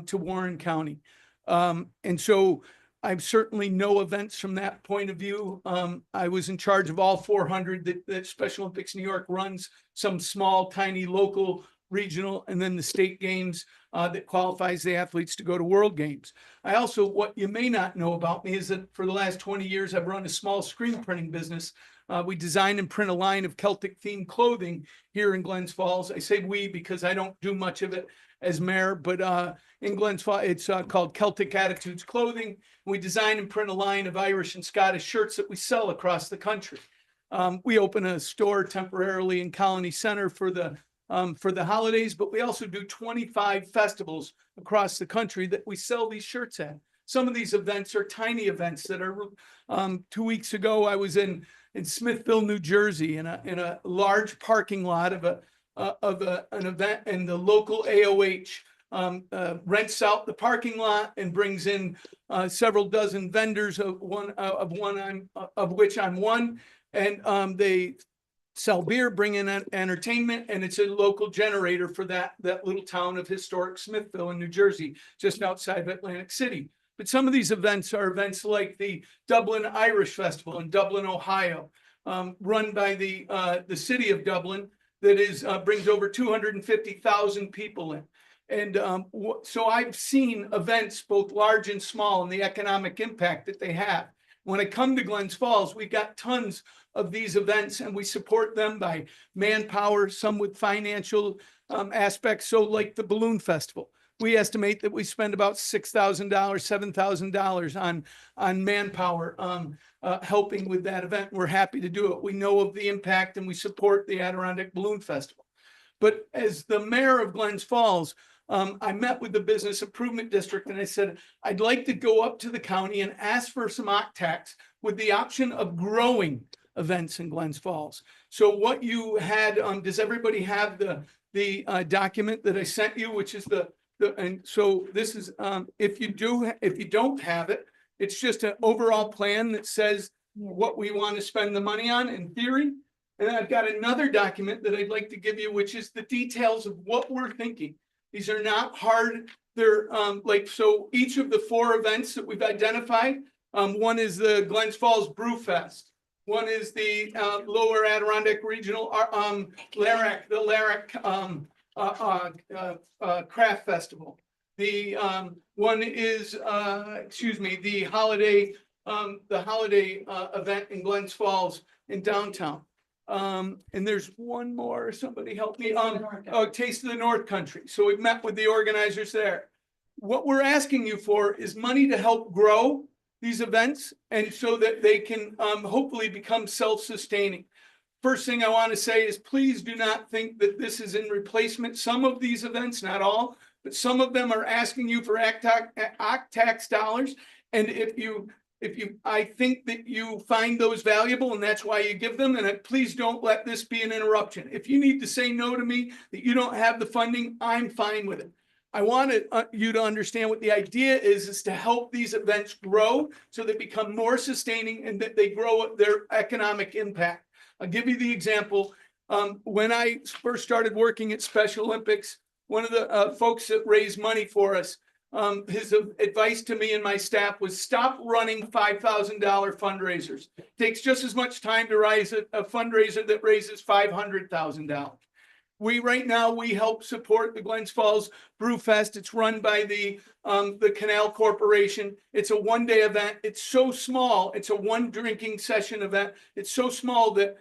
to Warren County. And so I certainly know events from that point of view. I was in charge of all 400 that Special Olympics New York runs, some small, tiny, local, regional, and then the state games that qualifies the athletes to go to World Games. I also, what you may not know about me is that for the last 20 years, I've run a small screen printing business. We design and print a line of Celtic themed clothing here in Glens Falls. I say we because I don't do much of it as mayor, but in Glens Falls, it's called Celtic Attitudes Clothing. We design and print a line of Irish and Scottish shirts that we sell across the country. We open a store temporarily in Colony Center for the holidays, but we also do 25 festivals across the country that we sell these shirts at. Some of these events are tiny events that are, 2 weeks ago, I was in Smithville, New Jersey, in a large parking lot of an event, and the local AOH rents out the parking lot and brings in several dozen vendors, of which I'm one, and they sell beer, bring in entertainment, and it's a local generator for that little town of historic Smithville in New Jersey, just outside of Atlantic City. But some of these events are events like the Dublin Irish Festival in Dublin, Ohio, run by the city of Dublin, that brings over 250,000 people in. And so I've seen events both large and small and the economic impact that they have. When I come to Glens Falls, we've got tons of these events, and we support them by manpower, some with financial aspects. So like the Balloon Festival, we estimate that we spend about $6,000, $7,000 on manpower helping with that event. We're happy to do it. We know of the impact, and we support the Adirondack Balloon Festival. But as the mayor of Glens Falls, I met with the Business Improvement District, and I said, I'd like to go up to the county and ask for some OCTACs with the option of growing events in Glens Falls. So what you had, does everybody have the document that I sent you, which is and so this is, if you don't have it, it's just an overall plan that says what we want to spend the money on in theory. And I've got another document that I'd like to give you, which is the details of what we're thinking. These are not hard. They're so each of the 4 events that we've identified, one is the Glens Falls Brew Fest. One is the Lower Adirondack Regional LARAC Craft Festival. The one is, the holiday event in Glens Falls in downtown. And there's one more, somebody help me, Taste of the North Country. So we've met with the organizers there. What we're asking you for is money to help grow these events, and so that they can hopefully become self-sustaining. First thing I want to say is, please do not think that this is in replacement. Some of these events, not all, but some of them are asking you for OCTAX dollars. And I think that you find those valuable, and that's why you give them. And please don't let this be an interruption. If you need to say no to me, that you don't have the funding, I'm fine with it. I wanted you to understand what the idea is to help these events grow so they become more sustaining and that they grow their economic impact. I'll give you the example. When I first started working at Special Olympics, one of the folks that raised money for us, his advice to me and my staff was, stop running $5,000 fundraisers. It takes just as much time to raise a fundraiser that raises $500,000. right now, we help support the Glens Falls Brew Fest. It's run by the Canal Corporation. It's a one-day event. It's so small. It's a one drinking session event. It's so small that,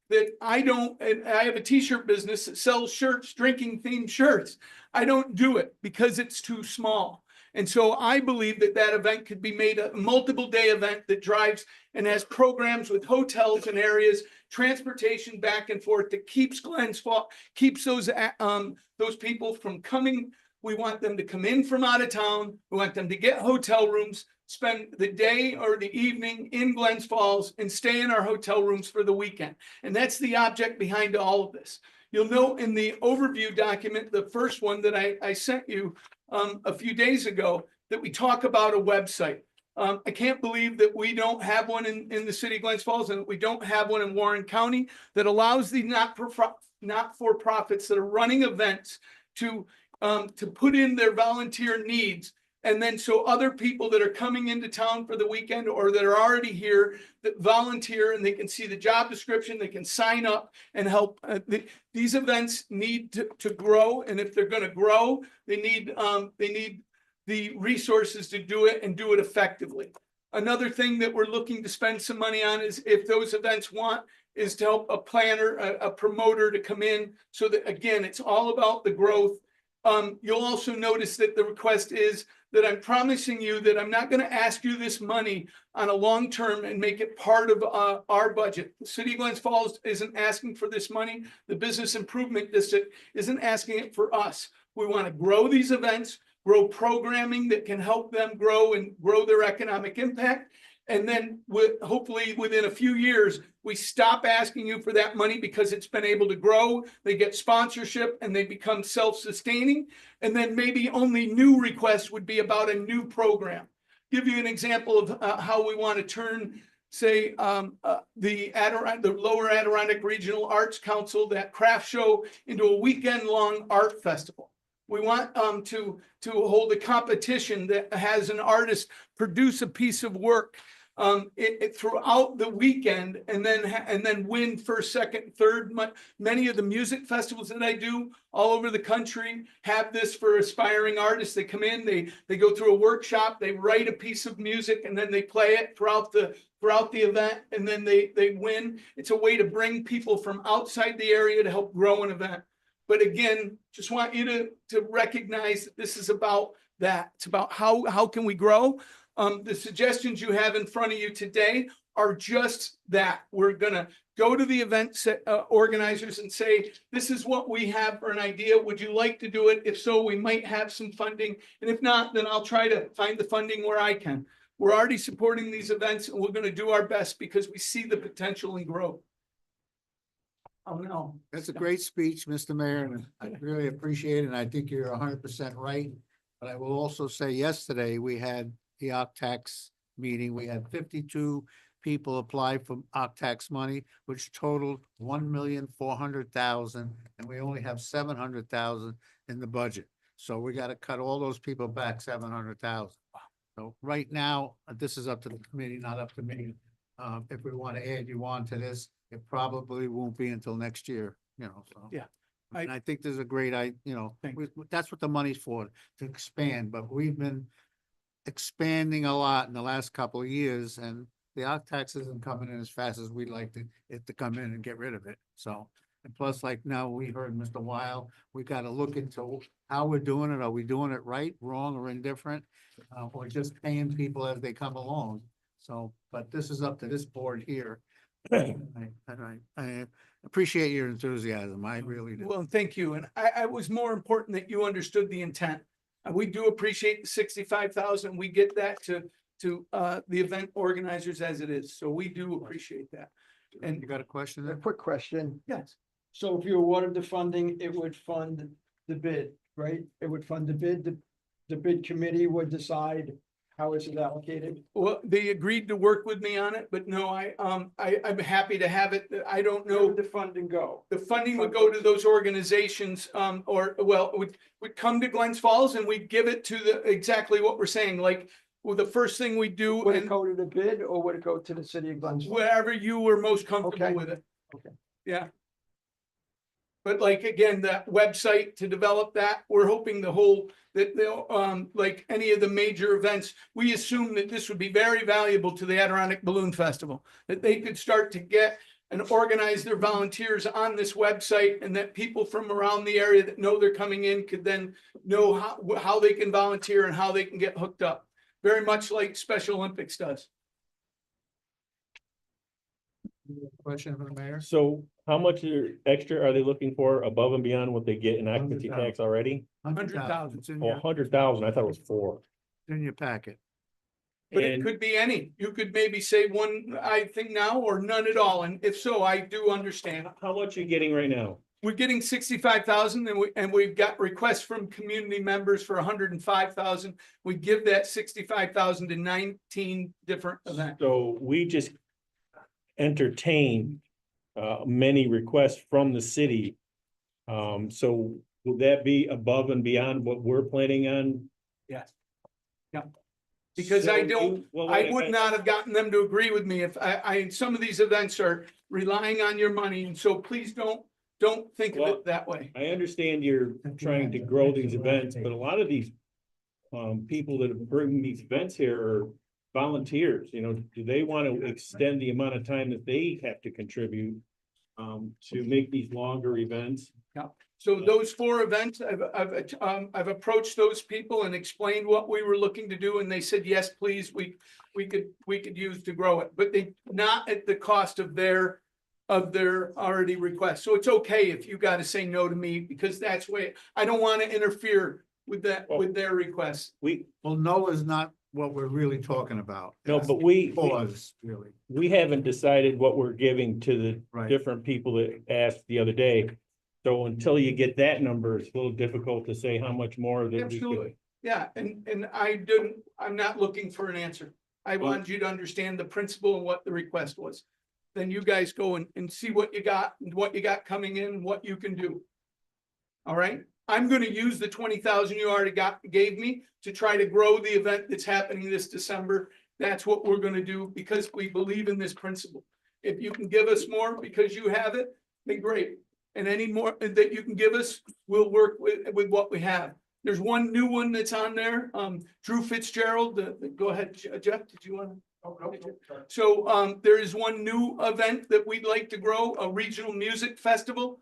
that and I have a t-shirt business that sells shirts, drinking themed shirts. I don't do it because it's too small. And so I believe that that event could be made a multiple day event that drives and has programs with hotels and areas, transportation back and forth that keeps Glens Falls, keeps those people from coming. We want them to come in from out of town. We want them to get hotel rooms, spend the day or the evening in Glens Falls and stay in our hotel rooms for the weekend. And that's the object behind all of this. You'll note in the overview document, the first one that I sent you a few days ago, that we talk about a website. I can't believe that we don't have one in the city of Glens Falls, and we don't have one in Warren County that allows the not-for-profits that are running events to put in their volunteer needs. And then so other people that are coming into town for the weekend or that are already here that volunteer, and they can see the job description, they can sign up and help. These events need to grow. And if they're going to grow, they need the resources to do it and do it effectively. Another thing that we're looking to spend some money on is, if those events is to help a planner, a promoter to come in, so that, again, it's all about the growth. You'll also notice that the request is that I'm promising you that I'm not going to ask you this money on a long term and make it part of our budget. The city of Glens Falls isn't asking for this money. The Business Improvement District isn't asking it for us. We want to grow these events, grow programming that can help them grow and grow their economic impact. And then hopefully within a few years, we stop asking you for that money because it's been able to grow. They get sponsorship and they become self-sustaining. And then maybe only new requests would be about a new program. Give you an example of how we want to turn, say, the Lower Adirondack Regional Arts Council, that craft show, into a weekend-long art festival. We want to hold a competition that has an artist produce a piece of work throughout the weekend, and then win first, second, third. Many of the music festivals that I do all over the country have this for aspiring artists. They come in, they go through a workshop, they write a piece of music, and then they play it throughout the event, and then they win. It's a way to bring people from outside the area to help grow an event. But again, just want you to recognize that this is about that. It's about how can we grow. The suggestions you have in front of you today are just that. We're going to go to the event organizers and say, this is what we have for an idea. Would you like to do it? If so, we might have some funding. And if not, then I'll try to find the funding where I can. We're already supporting these events, and we're going to do our best because we see the potential in growth. Oh, no.
That's a great speech, Mr. Mayor, and I really appreciate it. And I think you're 100% right. But I will also say, yesterday we had the OCTAX meeting. We had 52 people apply for OCTAX money, which totaled 1,400,000, and we only have 700,000 in the budget. So we got to cut all those people back 700,000. So right now, this is up to the committee, not up to me. If we want to add you on to this, it probably won't be until next year, so.
Yeah.
And I think there's a great, that's what the money's for, to expand, but we've been expanding a lot in the last couple of years, and the OCTAX isn't coming in as fast as we'd like it to come in and get rid of it. So, and plus, like now we heard Mr. Weil, we got to look into how we're doing it. Are we doing it right, wrong, or indifferent? Or just paying people as they come along? So, but this is up to this board here. I appreciate your enthusiasm. I really do.
Well, thank you. And I was more important that you understood the intent. We do appreciate the 65,000. We get that to the event organizers as it is. So we do appreciate that.
And you got a question
A
there?
quick question.
Yes.
So if you awarded the funding, it would fund the bid, right? It would fund the bid. The bid committee would decide how is it allocated?
Well, they agreed to work with me on it, but no, I'm happy to have it. I don't
Where
know.
would the funding go?
The funding would go to those organizations, it would come to Glens Falls, and we'd give it to exactly what we're saying. Like, well, the first thing we do,
Would it
and
go to the bid or would it go to the city of Glens Falls?
wherever you were most comfortable
Okay.
with it.
Okay.
Yeah. But like, again, that website to develop that, we're hoping that they'll, like any of the major events, we assume that this would be very valuable to the Adirondack Balloon Festival. That they could start to get and organize their volunteers on this website, and that people from around the area that know they're coming in could then know how they can volunteer and how they can get hooked up. Very much like Special Olympics does.
Question for the mayor?
So how much extra are they looking for above and beyond what they get in occupancy
100,000.
tax already?
100,000.
It's in
Oh,
your,
100,000. I thought it was 4.
in your packet.
But it
And
could be any. You could maybe say one, I think now, or none at all. And if so, I do understand.
how much are you getting right now?
We're getting 65,000 and we've got requests from community members for 105,000. We give that 65,000 to 19 different events.
So we just entertained many requests from the city. So will that be above and beyond what we're planning on?
Yes. Yeah. Because I don't, I would not have gotten them to agree with me if some of these events are relying on your money. And so please don't think of it that way.
I understand you're trying to grow these events, but a lot of these people that bring these events here are volunteers, you know, do they want to extend the amount of time that they have to contribute to make these longer events?
Yeah. So those 4 events, I've approached those people and explained what we were looking to do, and they said, yes, please, we could use to grow it, but they not at the cost of their already request. So it's okay if you got to say no to me, because that's way I don't want to interfere with that, with their requests.
Well, no is not what we're really talking about.
No, but we
Pause, really.
we haven't decided what we're giving to the
Right.
different people that asked the other day. So until you get that number, it's a little difficult to say how much more that we could.
Absolutely. Yeah, and I'm not looking for an answer. I wanted you to understand the principle and what the request was. Then you guys go and see what you got and what you got coming in, and what you can do. All right, I'm gonna use the 20,000 you already gave me to try to grow the event that's happening this December. That's what we're gonna do, because we believe in this principle. If you can give us more because you have it, then great. And any more that you can give us, we'll work with what we have. There's one new one that's on there, Drew Fitzgerald, go ahead, Jeff, did you want to? So there is one new event that we'd like to grow, a regional music festival.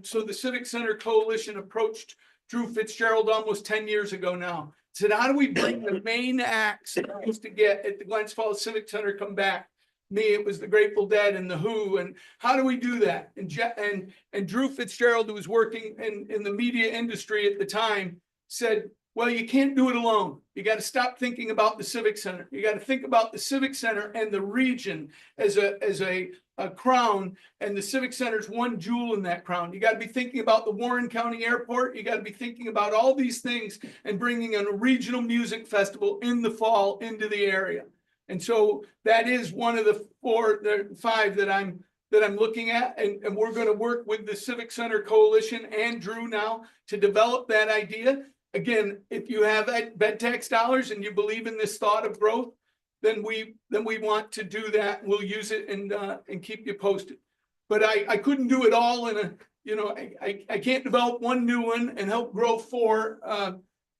So the Civic Center Coalition approached Drew Fitzgerald almost 10 years ago now. Said, how do we bring the main acts that we used to get at the Glens Falls Civic Center come back? Me, it was the Grateful Dead and the Who, and how do we do that? And Drew Fitzgerald, who was working in the media industry at the time, said, well, you can't do it alone. You got to stop thinking about the Civic Center. You got to think about the Civic Center and the region as a crown, and the Civic Center is one jewel in that crown. You got to be thinking about the Warren County Airport. You got to be thinking about all these things and bringing in a regional music festival in the fall into the area. And so that is one of the 5 that I'm looking at, and we're going to work with the Civic Center Coalition and Drew now to develop that idea. Again, if you have bed tax dollars and you believe in this thought of growth, then we want to do that. We'll use it and keep you posted. But I couldn't do it all in a, you know, I can't develop one new one and help grow 4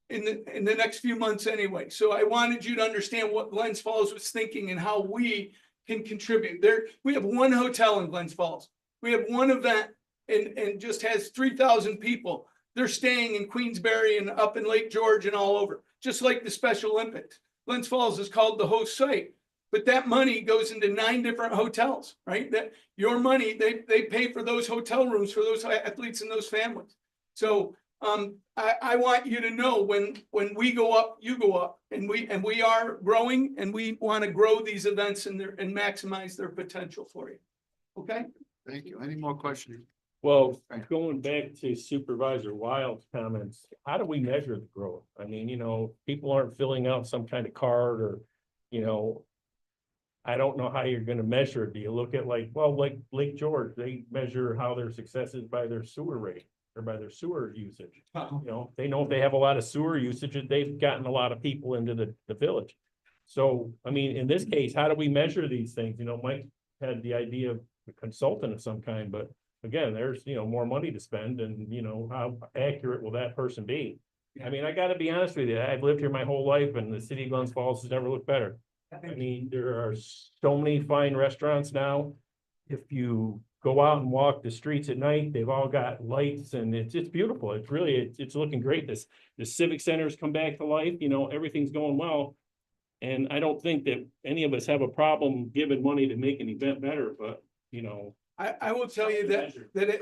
in the next few months anyway. So I wanted you to understand what Glens Falls was thinking and how we can contribute. We have one hotel in Glens Falls. We have one event and just has 3,000 people. They're staying in Queensbury and up in Lake George and all over, just like the Special Olympics. Glens Falls is called the host site, but that money goes into 9 different hotels, right? That your money, they pay for those hotel rooms for those athletes and those families. So I want you to know when we go up, you go up, and we are growing, and we want to grow these events and maximize their potential for you. Okay.
Thank you. Any more questions?
Well, going back to Supervisor Wild's comments, how do we measure the growth? I mean, you know, people aren't filling out some kind of card or, you know, I don't know how you're gonna measure it. Do you look at like Lake George, they measure how their success is by their sewer rate or by their sewer usage. You know, they know if they have a lot of sewer usage, they've gotten a lot of people into the village. So, I mean, in this case, how do we measure these things? You know, Mike had the idea of a consultant of some kind, but again, there's, more money to spend and, how accurate will that person be? I mean, I gotta be honest with you, I've lived here my whole life and the city of Glens Falls has never looked better. I mean, there are so many fine restaurants now. If you go out and walk the streets at night, they've all got lights and it's beautiful. It's really, it's looking great. The civic centers come back to life, everything's going well. And I don't think that any of us have a problem giving money to make an event better, but,
I will tell you that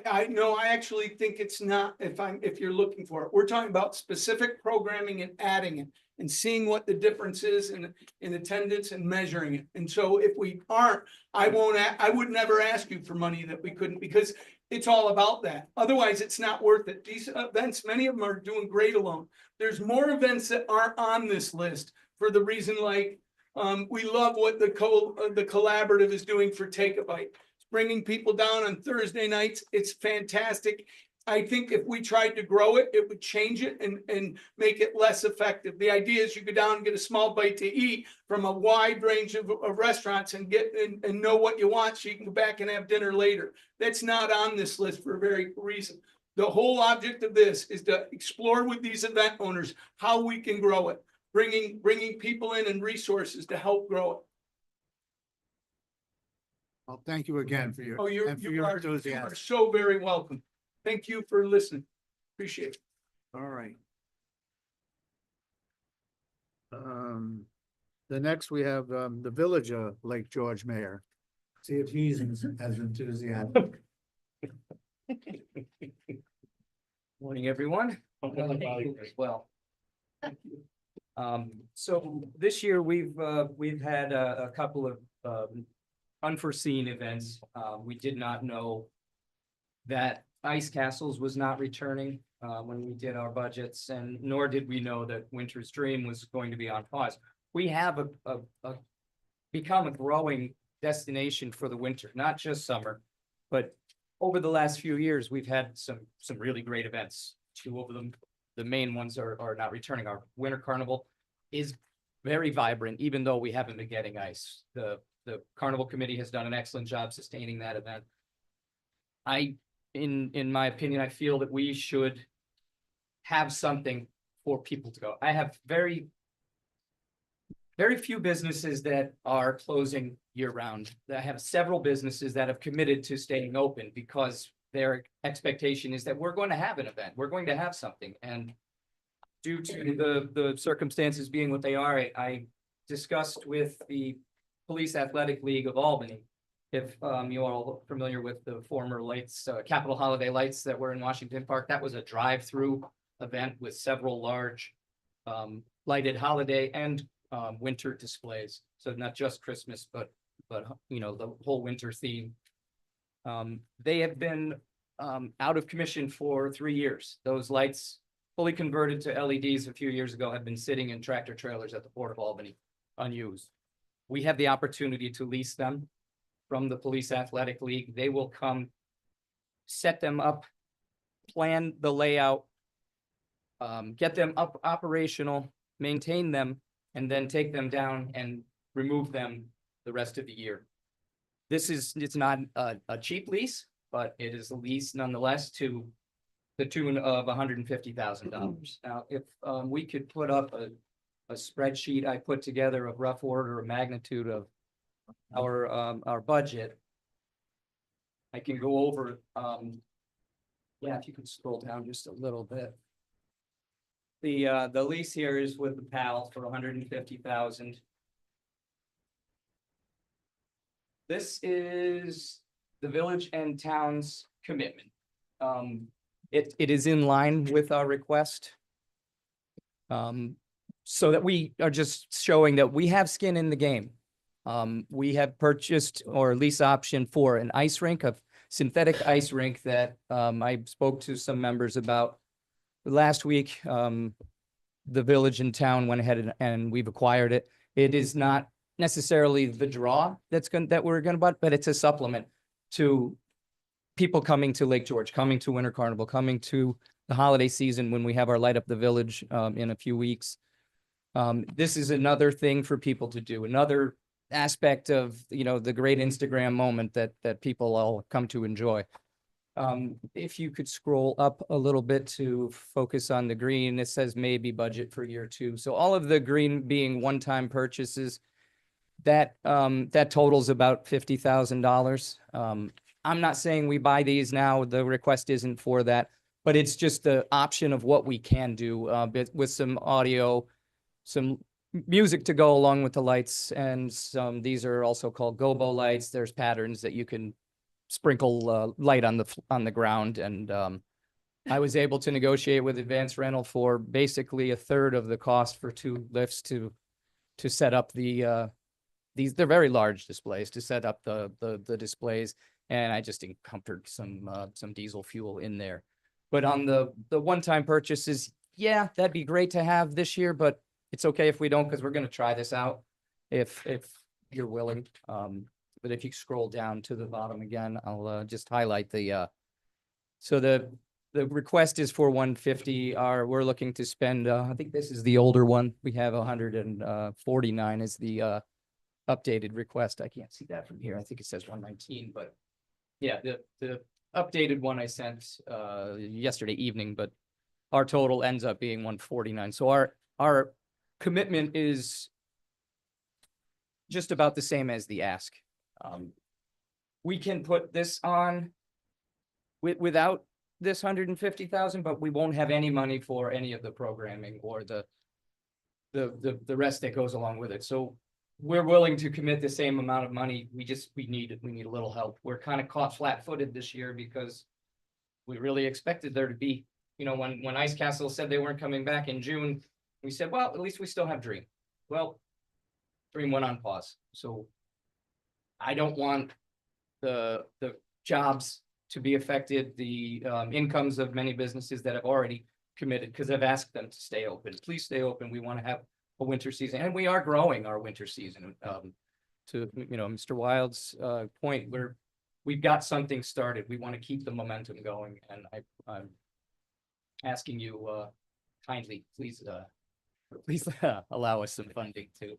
I actually think it's not, if you're looking for it, we're talking about specific programming and adding it and seeing what the difference is in attendance and measuring it. And so if we aren't, I would never ask you for money that we couldn't, because it's all about that. Otherwise, it's not worth it. These events, many of them are doing great alone. There's more events that aren't on this list for the reason like, we love what the collaborative is doing for Take a Bite. Bringing people down on Thursday nights. It's fantastic. I think if we tried to grow it, it would change it and make it less effective. The idea is you go down and get a small bite to eat from a wide range of restaurants and get and know what you want so you can go back and have dinner later. That's not on this list for a very reason. The whole object of this is to explore with these event owners how we can grow it, bringing people in and resources to help grow it.
Well, thank you again for your,
Oh, you are
enthusiasm.
so very welcome. Thank you for listening. Appreciate it.
All right. The next we have, the village of Lake George mayor. See if he's as enthusiastic.
Morning, everyone. Well. So this year we've had a couple of unforeseen events. We did not know that Ice Castles was not returning when we did our budgets, and nor did we know that Winter's Dream was going to be on pause. We have become a growing destination for the winter, not just summer, but over the last few years, we've had some really great events. Two of them, the main ones are not returning. Our Winter Carnival is very vibrant, even though we haven't been getting ice. The Carnival Committee has done an excellent job sustaining that event. In my opinion, I feel that we should have something for people to go. I have very few businesses that are closing year round. I have several businesses that have committed to staying open because their expectation is that we're going to have an event. We're going to have something. And due to the circumstances being what they are, I discussed with the Police Athletic League of Albany. If you are all familiar with the former lights, Capitol Holiday lights that were in Washington Park, that was a drive-through event with several large lighted holiday and winter displays. So not just Christmas, but the whole winter theme. They have been out of commission for 3 years. Those lights, fully converted to LEDs a few years ago, have been sitting in tractor trailers at the Port of Albany, unused. We have the opportunity to lease them from the Police Athletic League. They will come, set them up, plan the layout, get them up operational, maintain them, and then take them down and remove them the rest of the year. It's not a cheap lease, but it is a lease nonetheless to the tune of $150,000. Now, if we could put up a spreadsheet I put together of rough order of magnitude of our budget, I can go over, if you could scroll down just a little bit. The lease here is with the PAL for $150,000. This is the village and town's commitment. It is in line with our request. So that we are just showing that we have skin in the game. We have purchased or lease option for an ice rink, a synthetic ice rink that I spoke to some members about last week. The village and town went ahead and we've acquired it. It is not necessarily the draw that we're gonna buy, but it's a supplement to people coming to Lake George, coming to Winter Carnival, coming to the holiday season when we have our Light Up the Village in a few weeks. This is another thing for people to do, another aspect of, the great Instagram moment that people all come to enjoy. If you could scroll up a little bit to focus on the green, it says maybe budget for year two. So all of the green being one-time purchases, that totals about $50,000. I'm not saying we buy these now. The request isn't for that, but it's just the option of what we can do, with some audio, some music to go along with the lights, and these are also called gobo lights. There's patterns that you can sprinkle light on the ground, and I was able to negotiate with Advanced Rental for basically a third of the cost for 2 lifts to set up they're very large displays, to set up the displays, and I just encountered some diesel fuel in there. But on the one-time purchases, yeah, that'd be great to have this year, but it's okay if we don't, because we're going to try this out if you're willing. But if you scroll down to the bottom again, I'll just highlight so the request is for 150. We're looking to spend, I think this is the older one. We have 149 is the updated request. I can't see that from here. I think it says 119, but yeah, the updated one I sent yesterday evening, but our total ends up being 149. So our commitment is just about the same as the ask. We can put this on without this 150,000, but we won't have any money for any of the programming or the rest that goes along with it. So we're willing to commit the same amount of money. We need a little help. We're kind of caught flat-footed this year because we really expected there to be, when Ice Castle said they weren't coming back in June, we said, well, at least we still have Dream. Well, Dream went on pause. So I don't want the jobs to be affected, the incomes of many businesses that have already committed, because I've asked them to stay open. Please stay open. We want to have a winter season, and we are growing our winter season. To Mr. Wild's point, we've got something started. We want to keep the momentum going, and I'm asking you kindly, please allow us some funding to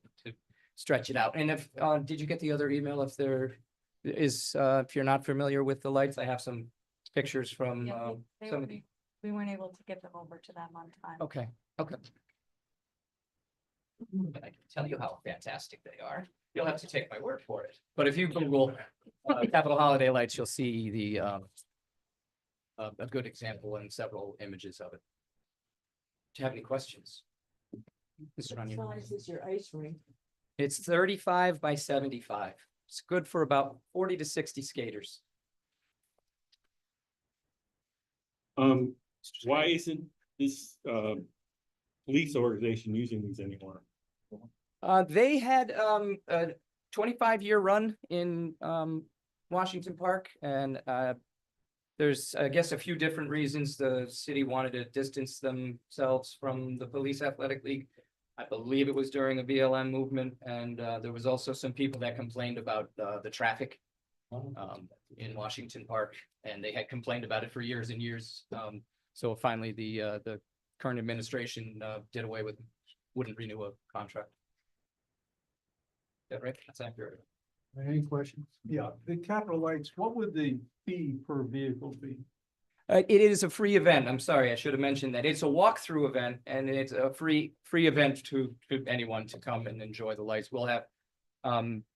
stretch it out. And if did you get the other email? If there is, if you're not familiar with the lights, I have some pictures from some of the.
We weren't able to get them over to them on time.
Okay. I can tell you how fantastic they are. You'll have to take my word for it. But if you Google Capitol Holiday lights, you'll see a good example and several images of it. Do you have any questions?
What size is your ice rink?
It's 35 by 75. It's good for about 40 to 60 skaters.
Why isn't this police organization using these anymore?
They had a 25-year run in Washington Park, and there's, I guess, a few different reasons. The city wanted to distance themselves from the Police Athletic League. I believe it was during the BLM movement, and there was also some people that complained about the traffic in Washington Park, and they had complained about it for years and years. So finally, the current administration did away with, wouldn't renew a contract. Is that right? That's accurate.
Any questions? Yeah, the Capitol lights, what would the fee per vehicle be?
It is a free event. I'm sorry, I should have mentioned that. It's a walkthrough event, and it's a free event to anyone to come and enjoy the lights. We'll have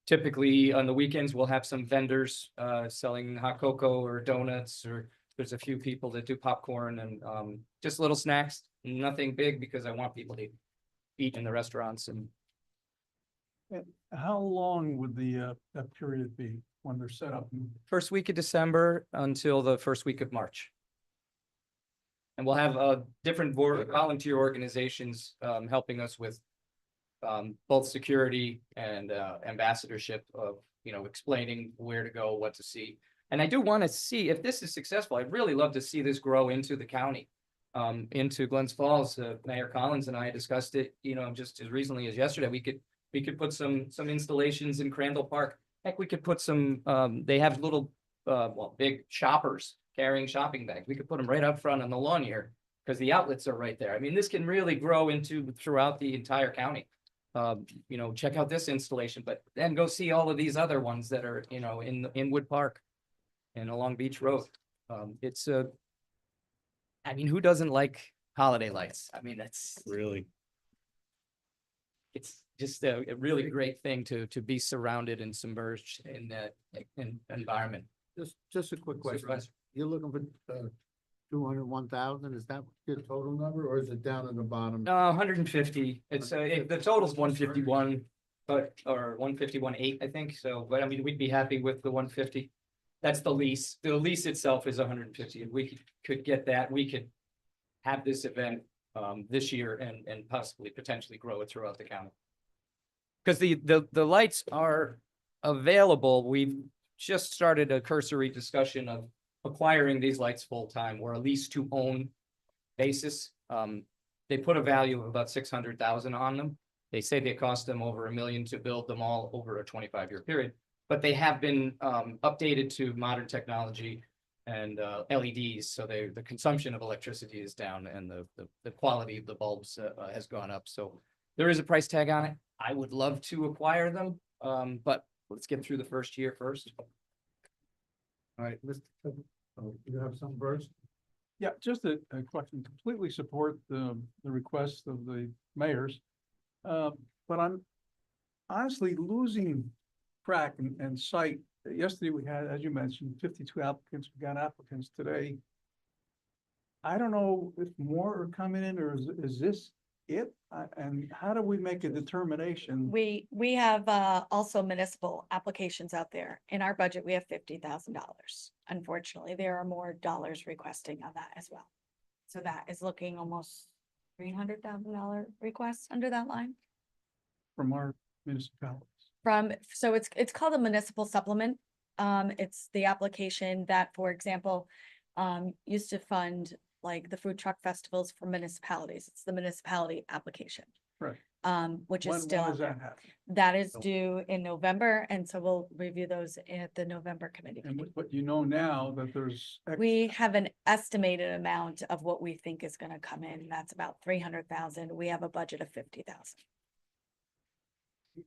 typically on the weekends, we'll have some vendors selling hot cocoa or donuts, or there's a few people that do popcorn and just little snacks. Nothing big, because I want people to eat in the restaurants. And
how long would the that period be when they're set up?
First week of December until the first week of March. And we'll have different volunteer organizations helping us with both security and ambassadorship of, explaining where to go, what to see. And I do want to see, if this is successful, I'd really love to see this grow into the county, into Glens Falls. Mayor Collins and I discussed it, just as recently as yesterday. We could put some installations in Crandall Park. Heck, we could put some, they have little, big shoppers carrying shopping bags. We could put them right up front on the lawn here, because the outlets are right there. I mean, this can really grow throughout the entire county. Check out this installation, but then go see all of these other ones that are, in Wood Park and along Beach Road. It's a, I mean, who doesn't like holiday lights? I mean,
Really.
it's just a really great thing to be surrounded and submerged in that environment.
Just a quick question.
Supervisor.
You're looking for, 201,000, is that your total number, or is it down at the bottom?
150, it's, the total's 151, but, or 151.8, I think, so, but I mean, we'd be happy with the 150. That's the lease. The lease itself is 150. If we could get that, we could have this event this year and possibly potentially grow it throughout the county. Because the lights are available. We've just started a cursory discussion of acquiring these lights full-time or a lease to own basis. They put a value of about 600,000 on them. They say they cost them over $1 million to build them all over a 25-year period, but they have been updated to modern technology and LEDs, so the consumption of electricity is down and the quality of the bulbs has gone up. So there is a price tag on it. I would love to acquire them, but let's get through the first year first.
All right, Mr. Tippett, you have some first?
Yeah, just a question. Completely support the request of the mayors. But I'm honestly losing track and sight. Yesterday we had, as you mentioned, 52 applicants. We got applicants today. I don't know if more are coming in, or is this it? And how do we make a determination?
We have also municipal applications out there. In our budget, we have $50,000. Unfortunately, there are more dollars requesting on that as well. So that is looking almost $300,000 requests under that line.
From our municipalities?
So it's called a municipal supplement. It's the application that, for example, used to fund like the food truck festivals for municipalities. It's the municipality application.
Right.
Which
When
is still,
does that happen?
that is due in November, and so we'll review those at the November committee.
And but you know now that there's.
We have an estimated amount of what we think is gonna come in. That's about 300,000. We have a budget of 50,000.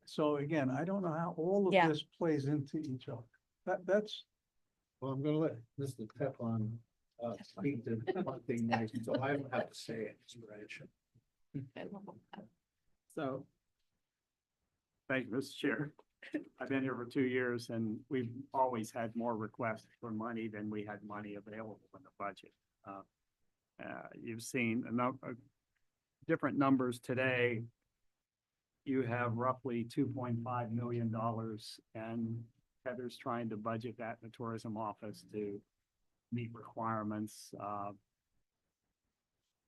So again, I don't know how all of
Yeah.
this plays into each other. That's.
Well, I'm gonna let Mr. Teflon, speak to one thing next, so I don't have to say it, right?
So. Thank you, Mr. Chair. I've been here for 2 years and we've always had more requests for money than we had money available in the budget. You've seen different numbers today. You have roughly $2.5 million and Heather's trying to budget that in the tourism office to meet requirements.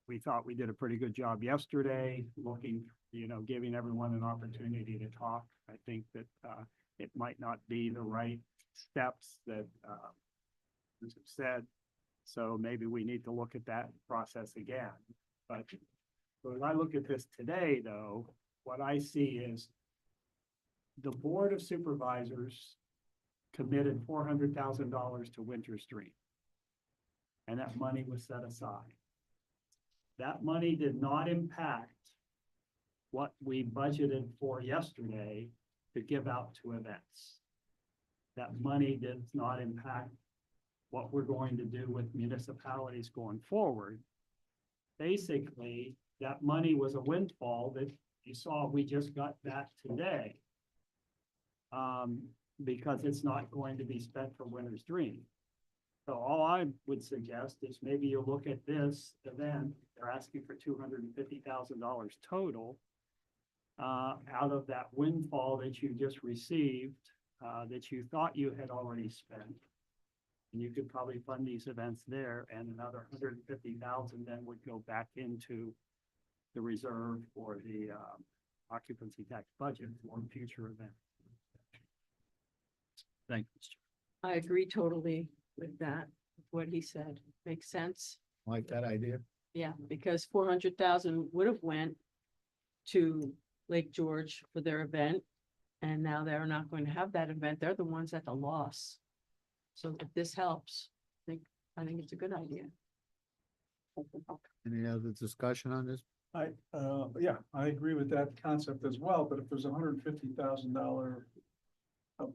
We thought we did a pretty good job yesterday, looking, giving everyone an opportunity to talk. I think that it might not be the right steps that as I've said. So maybe we need to look at that process again. But when I look at this today, though, what I see is the Board of Supervisors committed $400,000 to Winter Stream. And that money was set aside. That money did not impact what we budgeted for yesterday to give out to events. That money does not impact what we're going to do with municipalities going forward. Basically, that money was a windfall that you saw we just got that today. Because it's not going to be spent for Winter's Dream. So all I would suggest is maybe you look at this event, they're asking for $250,000 total. Out of that windfall that you just received, that you thought you had already spent. And you could probably fund these events there, and another $150,000 then would go back into the reserve for the occupancy tax budget for future events. Thank you, Mr.
I agree totally with that, what he said. Makes sense.
Like that idea?
Yeah, because 400,000 would have went to Lake George for their event. And now they're not going to have that event. They're the ones at the loss. So if this helps, I think it's a good idea.
Any other discussion on this?
Yeah, I agree with that concept as well, but if there's $150,000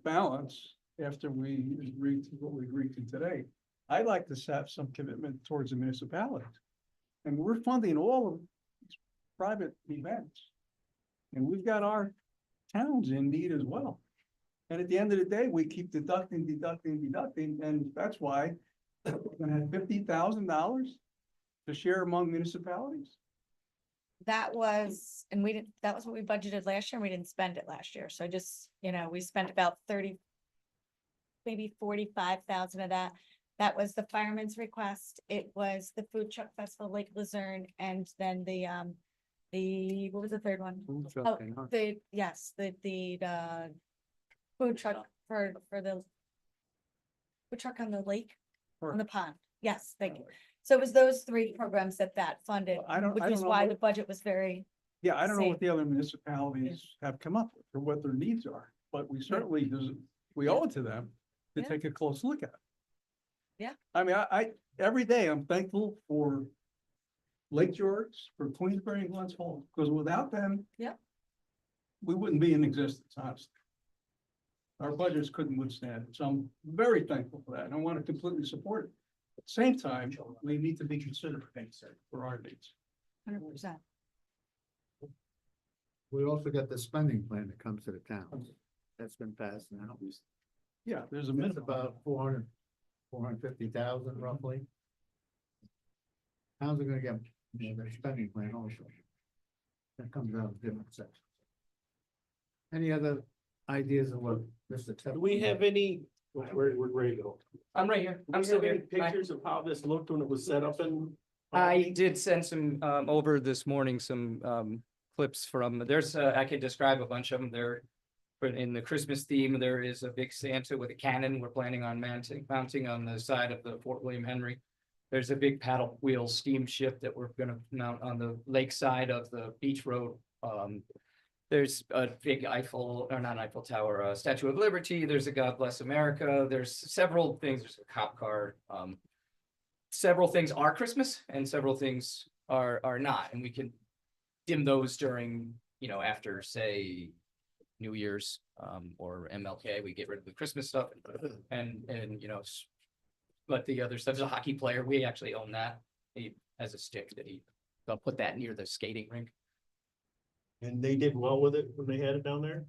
balance after we agreed to what we agreed to today, I'd like to have some commitment towards the municipalities. And we're funding all of these private events. And we've got our towns in need as well. And at the end of the day, we keep deducting, and that's why we're gonna have $50,000 to share among municipalities.
That was, and we didn't, that was what we budgeted last year, and we didn't spend it last year, so just, we spent about 30. Maybe 45,000 of that. That was the fireman's request. It was the food truck festival, Lake Luzerne, and then what was the third one?
Food truck
Oh,
thing, huh?
the food truck for the food truck on the lake, on the pond. Yes, thank you. So it was those three programs that funded,
I don't
which is
know
why
what-
the budget was very,
Yeah, I don't know
Same.
what the other municipalities have come up with or what their needs are, but we certainly, we owe it to them to
Yeah.
take a close look at it.
Yeah.
I mean, I, every day I'm thankful for Lake George, for Queensbury and Glens Falls, because without them.
Yeah.
We wouldn't be in existence, honestly. Our budgets couldn't withstand it, so I'm very thankful for that, and I want to completely support it. At the same time, we need to be considerate for our needs.
100%.
We also got the spending plan that comes to the town. That's been passed now.
Yeah, there's a
It's
minimum.
about 450,000 roughly. Towns are gonna get, their spending plan also. That comes out of different sections. Any other ideas of what Mr.
Do we have any, where'd Ray go?
I'm right here.
Do
I'm
we
still
have any
here. Bye.
pictures of how this looked when it was set up and?
I did send some over this morning, some clips from, I could describe a bunch of them. They're but in the Christmas theme, there is a big Santa with a cannon we're planning on mounting on the side of the Fort William Henry. There's a big paddle wheel steamship that we're gonna mount on the lake side of the beach road. There's a big not Eiffel Tower, Statue of Liberty. There's a God Bless America. There's several things. There's a cop car. Several things are Christmas and several things are not, and we can dim those during, after, say, New Year's, or MLK, we get rid of the Christmas stuff and let the other stuff. There's a hockey player. We actually own that. He has a stick that they'll put that near the skating rink.
And they did well with it when they had it down there?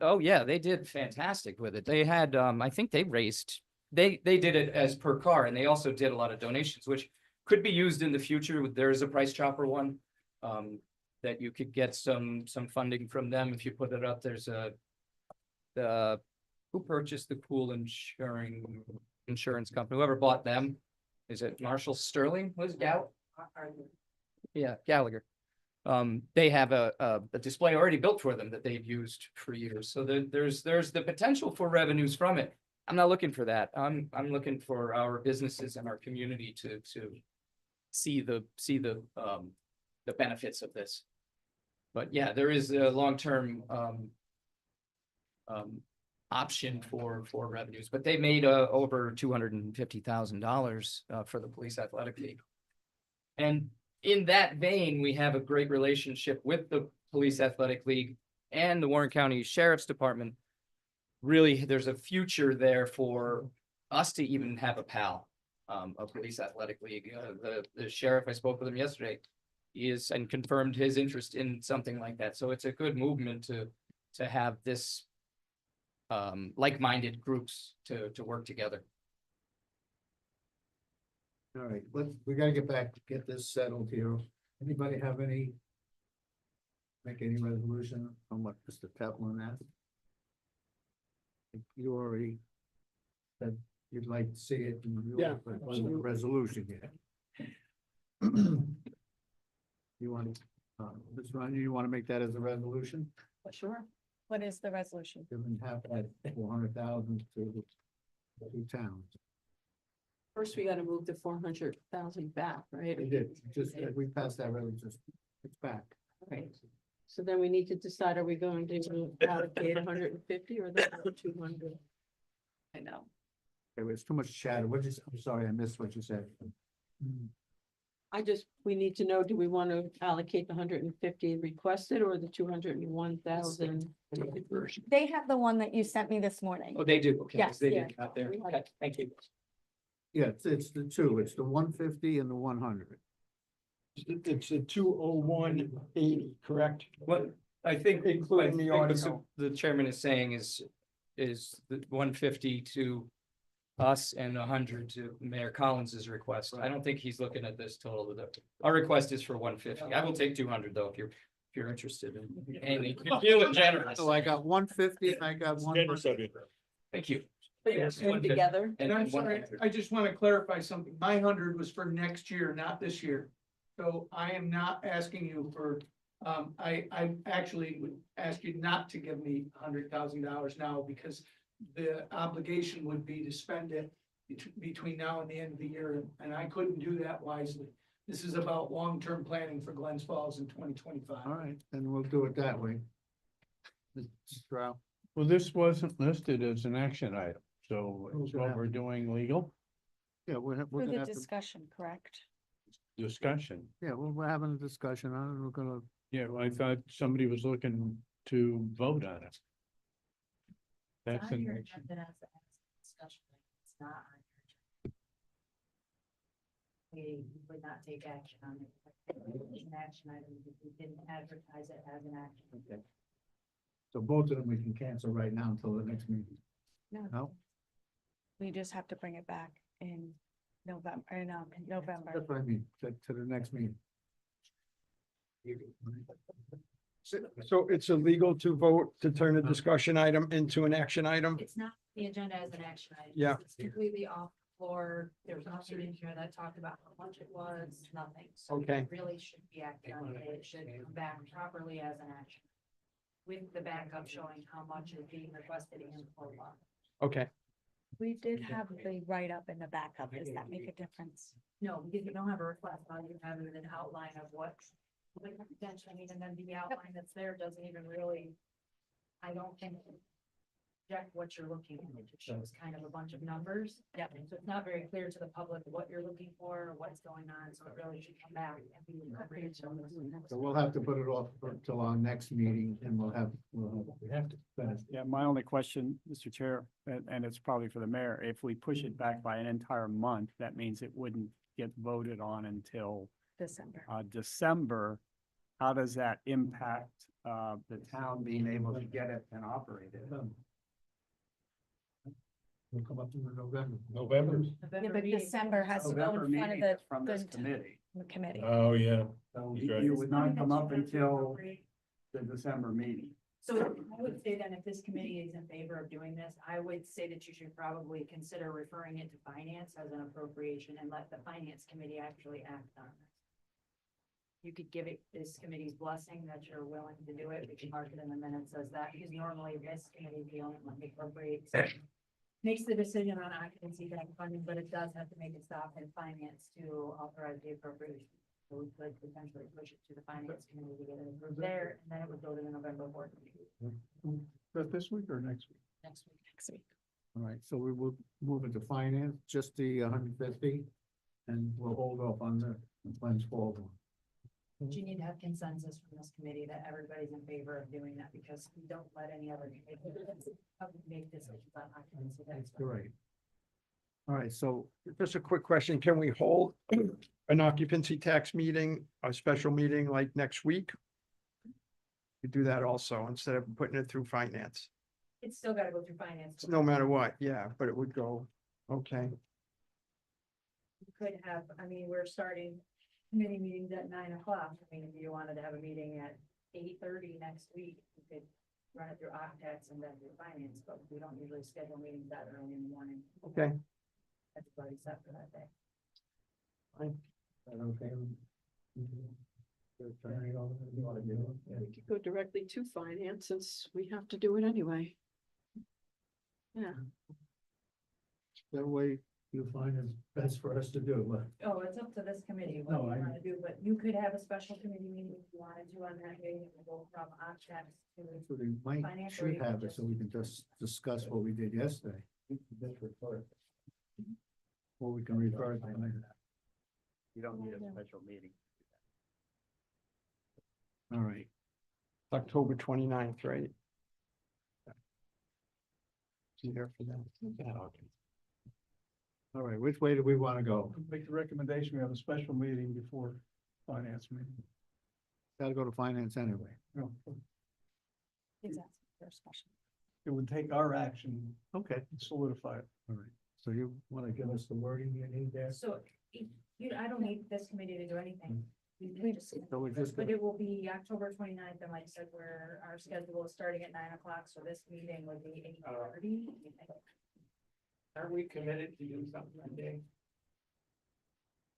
Oh yeah, they did fantastic with it. They had, I think they raised, they did it as per car, and they also did a lot of donations, which could be used in the future. There's a Price Chopper one, that you could get some funding from them if you put it up. There's who purchased the pool insurance company, whoever bought them, is it Marshall Sterling? Was it Yeah, Gallagher. They have a display already built for them that they've used for years. So there's the potential for revenues from it. I'm not looking for that. I'm looking for our businesses and our community to see the benefits of this. But yeah, there is a long-term option for revenues, but they made over $250,000 for the police athletic league. And in that vein, we have a great relationship with the Police Athletic League and the Warren County Sheriff's Department. Really, there's a future there for us to even have a PAL, a Police Athletic League. The sheriff, I spoke with him yesterday, and confirmed his interest in something like that. So it's a good movement to have this like-minded groups to work together.
All right, we gotta get this settled here. Anybody have make any resolution on what Mr. Teflon asked? You already said you'd like to see it in the resolution here. You want, Ms. Rania, you want to make that as a resolution?
Sure. What is the resolution?
Given half that 400,000 to the two towns.
First, we gotta move the 400,000 back, right?
We did, we passed that resolution, it's back.
Right. So then we need to decide, are we going to allocate 150 or the 200?
I know.
There was too much chatter. I'm sorry, I missed what you said.
We need to know, do we want to allocate the 150 requested or the 201,000?
They have the one that you sent me this morning.
Oh, they do? Okay,
Yes,
they
yeah.
did out there. Okay, thank you.
Yeah, it's the two, it's the 150 and the 100.
It's a 20180, correct?
What I think,
Including the
what
audio.
the chairman is saying is the 150 to us and 100 to Mayor Collins's request. I don't think he's looking at this total. Our request is for 150. I will take 200 though, if you're interested in, and you can feel it generous.
So I got 150 and I got one.
Generous of you.
Thank you.
Yes,
and
together.
And I'm sorry, I just want to clarify something. My 100 was for next year, not this year. So I am not asking you for, I actually would ask you not to give me $100,000 now because the obligation would be to spend it between now and the end of the year, and I couldn't do that wisely. This is about long-term planning for Glens Falls in 2025.
All right, then we'll do it that way. Mr. Stroud.
Well, this wasn't listed as an action item, so
Who's
it's
gonna
what
have
we're
to-
doing legal
Yeah, we're
For
gonna
the
have to,
discussion, correct?
discussion.
yeah, we're having a discussion on it. We're gonna,
Yeah, well, I thought somebody was looking to vote on it. That's an action.
We would not take action on it. It's an action item because we didn't advertise it as an action.
okay. So both of them we can cancel right now until the next meeting. No?
We just have to bring it back in November, November.
That's what I mean, to the next meeting.
So it's illegal to vote to turn a discussion item into an action item?
It's not the agenda as an action item.
Yeah.
It's completely off the floor. There's nothing in here that talked about how much it was, nothing. So
Okay.
it really should be acted on today. It should come back properly as an action. With the backup showing how much is being requested in full law.
Okay.
We did have the write-up in the backup. Does that make a difference?
No, because you don't have a request, all you have is an outline of what. Potentially, I mean, and then the outline that's there doesn't even really. I don't think. Project what you're looking at, it just shows kind of a bunch of numbers.
Yep.
So it's not very clear to the public what you're looking for, what's going on, so it really should come back and be appropriate.
So we'll have to put it off until our next meeting and we have to finish.
Yeah, my only question, Mr. Chair, and it's probably for the mayor, if we push it back by an entire month, that means it wouldn't get voted on until
December.
December. How does that impact the town being able to get it and operate it?
We'll come up in November.
November.
Yeah, but December has to go
November
in front of
meeting
the,
is from this
the
committee.
committee.
Oh, yeah.
So
He's right.
you would not come up until the December meeting.
So I would say then if this committee is in favor of doing this, I would say that you should probably consider referring it to finance as an appropriation and let the finance committee actually act on it. You could give it this committee's blessing that you're willing to do it. We can mark it in the minutes as that, because normally this committee, the only one that appropriates. Makes the decision on occupancy tax funding, but it does have to make it stop in finance to authorize the appropriation. So we could potentially push it to the finance committee to get it approved there, and then it would go to the November board meeting
But this week or next week?
next week.
Next week.
All right, so we will move it to finance, just the 150, and we'll hold off on the Glens Falls one.
But you need to have consensus from this committee that everybody's in favor of doing that, because we don't let any other committee make decisions on occupancy tax.
You're right. All right, so
Just a quick question. Can we hold an occupancy tax meeting, a special meeting like next week? We do that also instead of putting it through finance,
It's still gotta go through finance.
no matter what. Yeah, but it would go, okay.
You could have, I mean, we're starting committee meetings at 9 o'clock. I mean, if you wanted to have a meeting at 8:30 next week, you could run it through octax and then through finance, but we don't usually schedule meetings that early in the morning.
Okay.
Everybody's set for that day.
okay.
We could go directly to finance since we have to do it anyway. Yeah.
That way you find it's best for us to do.
Oh, it's up to this committee, what
No,
you
I-
wanna do, but you could have a special committee meeting if you wanted to on that day, and we'll go from octax to.
So we might,
Finance, or
should
you
have
could
it, so we can just discuss what we did yesterday. Or we can refer it to finance.
You don't need a special meeting.
All right,
October 29th, right? See there for that. Yeah, okay.
All right, which way do we want to go?
Make the recommendation, we have a special meeting before finance meeting.
Gotta go to finance anyway.
No,
He's asking for a special.
it would take our action
Okay.
to solidify it.
All right, so you want to give us the wording you need there?
So I don't need this committee to do anything.
So we're just,
But it will be October 29th, and like I said, where our schedule is starting at 9 o'clock, so this meeting would be 8:30.
Are we committed to do something that day?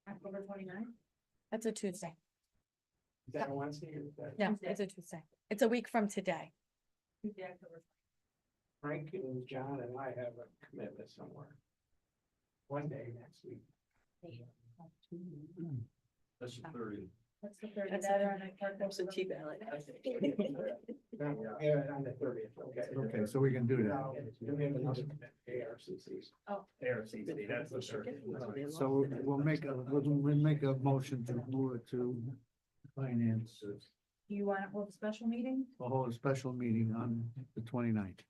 October 29th?
That's a Tuesday.
Is that a Wednesday or is that?
No, it's a Tuesday. It's a week from today.
Tuesday, October.
Frank and John and I have a commitment somewhere. One day next week.
That's the 30th. That's the 30th.
That's
That
the-
or I parked absentee ballot.
Yeah, on the 30th, okay.
okay, so we can do that.
ARCC's.
Oh.
ARCC, that's the circuit.
So we'll make a motion to move it to finance.
Do you want to hold a special meeting?
We'll hold a special meeting on the 29th.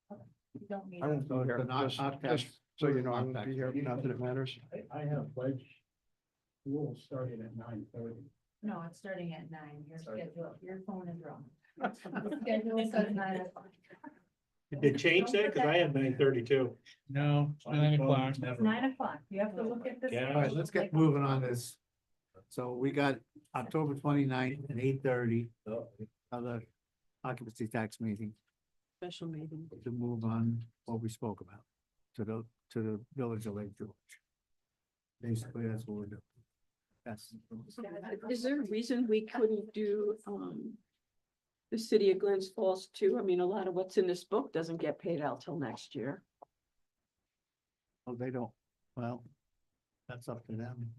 You don't need.
I won't be here, just so you know, I won't be here, not that it matters.
I have pledge. We'll start it at 9:30.
No, it's starting at 9. Your schedule, your phone is wrong. The schedule is at 9 o'clock.
Did they change that? Cause I had 9:32.
No, 9 o'clock.
It's 9 o'clock. You have to look at this.
Yeah.
All right, let's get moving on this. So we got October 29th at 8:30. Other occupancy tax meeting
Special meeting.
to move on what we spoke about to the village of Lake George. Basically, that's what we're doing. That's.
Is there a reason we couldn't do, the city of Glens Falls too? I mean, a lot of what's in this book doesn't get paid out till next year.
Oh, they don't, well, that's up to them.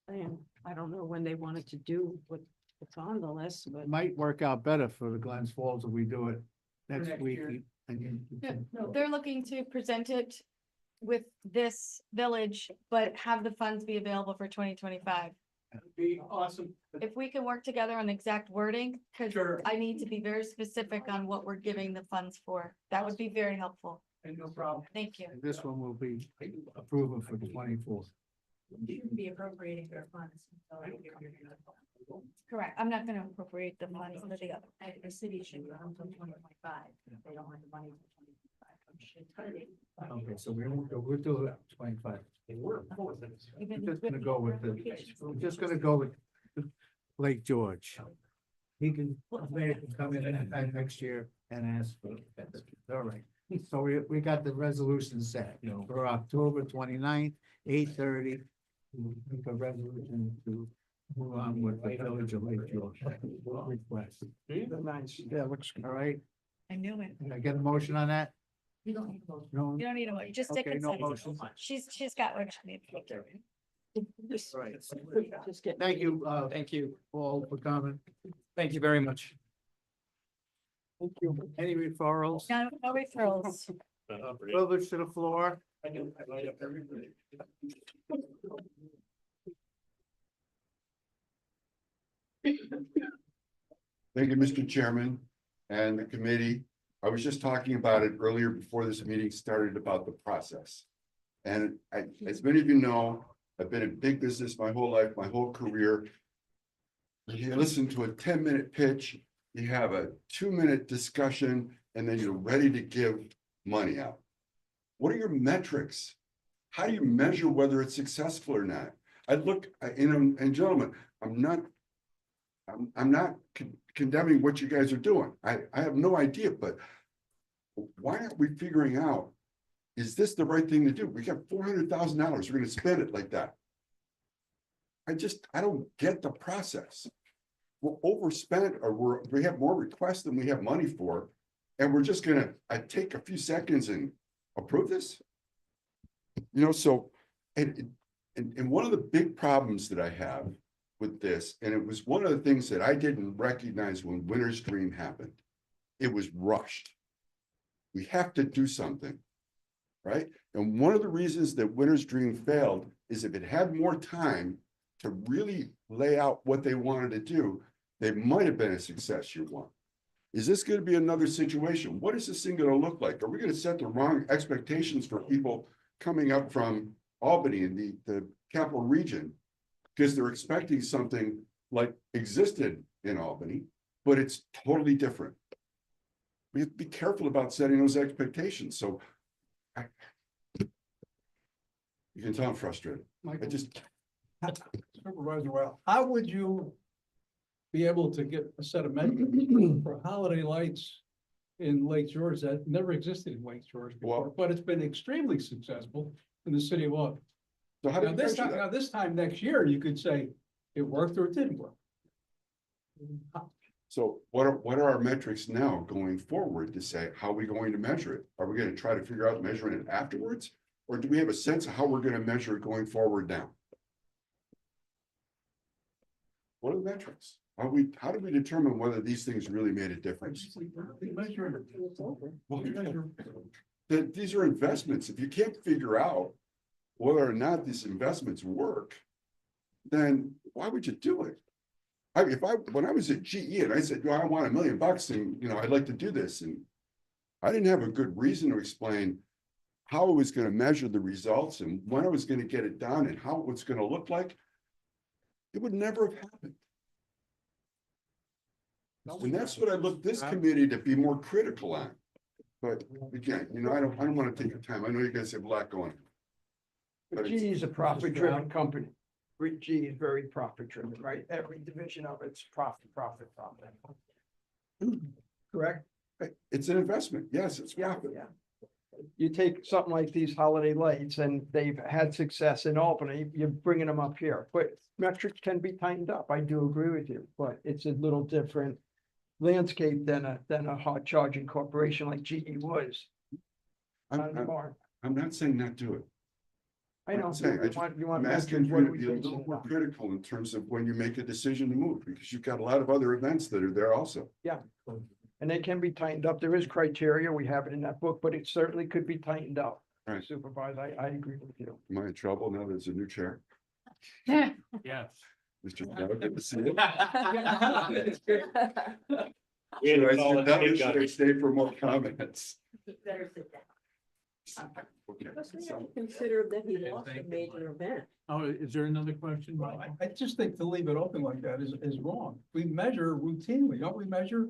And I don't know when they wanted to do what's on the list, but.
It might work out better for the Glens Falls if we do it next
next
week.
year.
No, they're looking to present it with this village, but have the funds be available for 2025.
That'd be awesome.
If we can work together on exact wording, because
Sure.
I need to be very specific on what we're giving the funds for. That would be very helpful.
And no problem.
Thank you.
And this one will be approval for the 24th.
You shouldn't be appropriating their funds.
Correct. I'm not gonna appropriate the funds for the other.
The city should go until 2025. They don't have the money until 2025.
Okay, so we'll do it 25.
We're
I'm just gonna go with we're just gonna go with Lake George. He can, they can come in next year and ask for it. All right. So we got the resolution set for October 29th, 8:30. Make a resolution to move on with the village of Lake George. Request. Yeah, looks, all right.
I knew it.
Can I get a motion on that?
You don't need those.
No?
You don't need a motion. Just take
Okay,
it.
no motion.
She's got what she needs.
Just
Right.
just get.
Thank you,
Thank you.
Paul, for coming.
Thank you very much.
Thank you. Any referrals?
No referrals.
Privilege to the floor.
I do. I light up everybody.
Thank you, Mr. Chairman and the committee. I was just talking about it earlier before this meeting started about the process. And as many of you know, I've been in big business my whole life, my whole career. You listen to a 10-minute pitch, you have a 2-minute discussion, and then you're ready to give money out. What are your metrics? How do you measure whether it's successful or not? And gentlemen, I'm not condemning what you guys are doing. I have no idea, but why aren't we figuring out, is this the right thing to do? We got $400,000. We're going to spend it like that. I don't get the process. We're overspent, or we have more requests than we have money for. And we're just going to take a few seconds and approve this. So, and one of the big problems that I have with this, and it was one of the things that I didn't recognize when Winter's Dream happened. It was rushed. We have to do something, right? And one of the reasons that Winter's Dream failed is if it had more time to really lay out what they wanted to do, they might have been a success year one. Is this going to be another situation? What is this thing going to look like? Are we going to set the wrong expectations for people coming up from Albany and the capital region, because they're expecting something like existed in Albany, but it's totally different. We have to be careful about setting those expectations, so you can tell I'm frustrated. I just,
Supervisor Well, how would you be able to get a set of metrics for holiday lights in Lake George that never existed in Lake George before,
Well-
but it's been extremely successful in the city of Albany?
so how do
Now,
you
this
measure
time,
that?
now, this time next year, you could say it worked or it didn't work.
So what are our metrics now going forward to say, how are we going to measure it? Are we gonna try to figure out measuring it afterwards? Or do we have a sense of how we're gonna measure it going forward now? What are the metrics? How do we determine whether these things really made a difference? Well, these are investments. If you can't figure out whether or not these investments work, then why would you do it? When I was at GE and I said, I want $1 million and, I'd like to do this. And I didn't have a good reason to explain how I was going to measure the results and when I was going to get it done and how it was going to look like. It would never have happened. And that's what I look this committee to be more critical on. But again, I don't want to take your time. I know you guys have a lot going. But
GE is a profit-driven company. GE is very profit-driven, right? Every division of it's profit. Correct?
it's an investment. Yes, it's profit.
Yeah. You take something like these holiday lights and they've had success in Albany, you're bringing them up here, but metrics can be tightened up. I do agree with you, but it's a little different landscape than a hard charging corporation like GE was.
I'm not saying not do it.
I know.
I'm saying, I'm asking you to be a little more critical in terms of when you make a decision to move, because you've got a lot of other events that are there also.
Yeah. And they can be tightened up. There is criteria. We have it in that book, but it certainly could be tightened up.
Right.
Supervisor, I agree with you.
Am I in trouble now? There's a new chair.
Yes.
Mr. Dowd, good to see you.
We had to
Should I
call
sit
it
down or
big
should I
gutters.
stay for more comments?
Better sit down.
Okay.
Plus, we have to consider that he lost a major event.
Oh, is there another question? Well, I just think to leave it open like that is wrong. We measure routinely, don't we measure?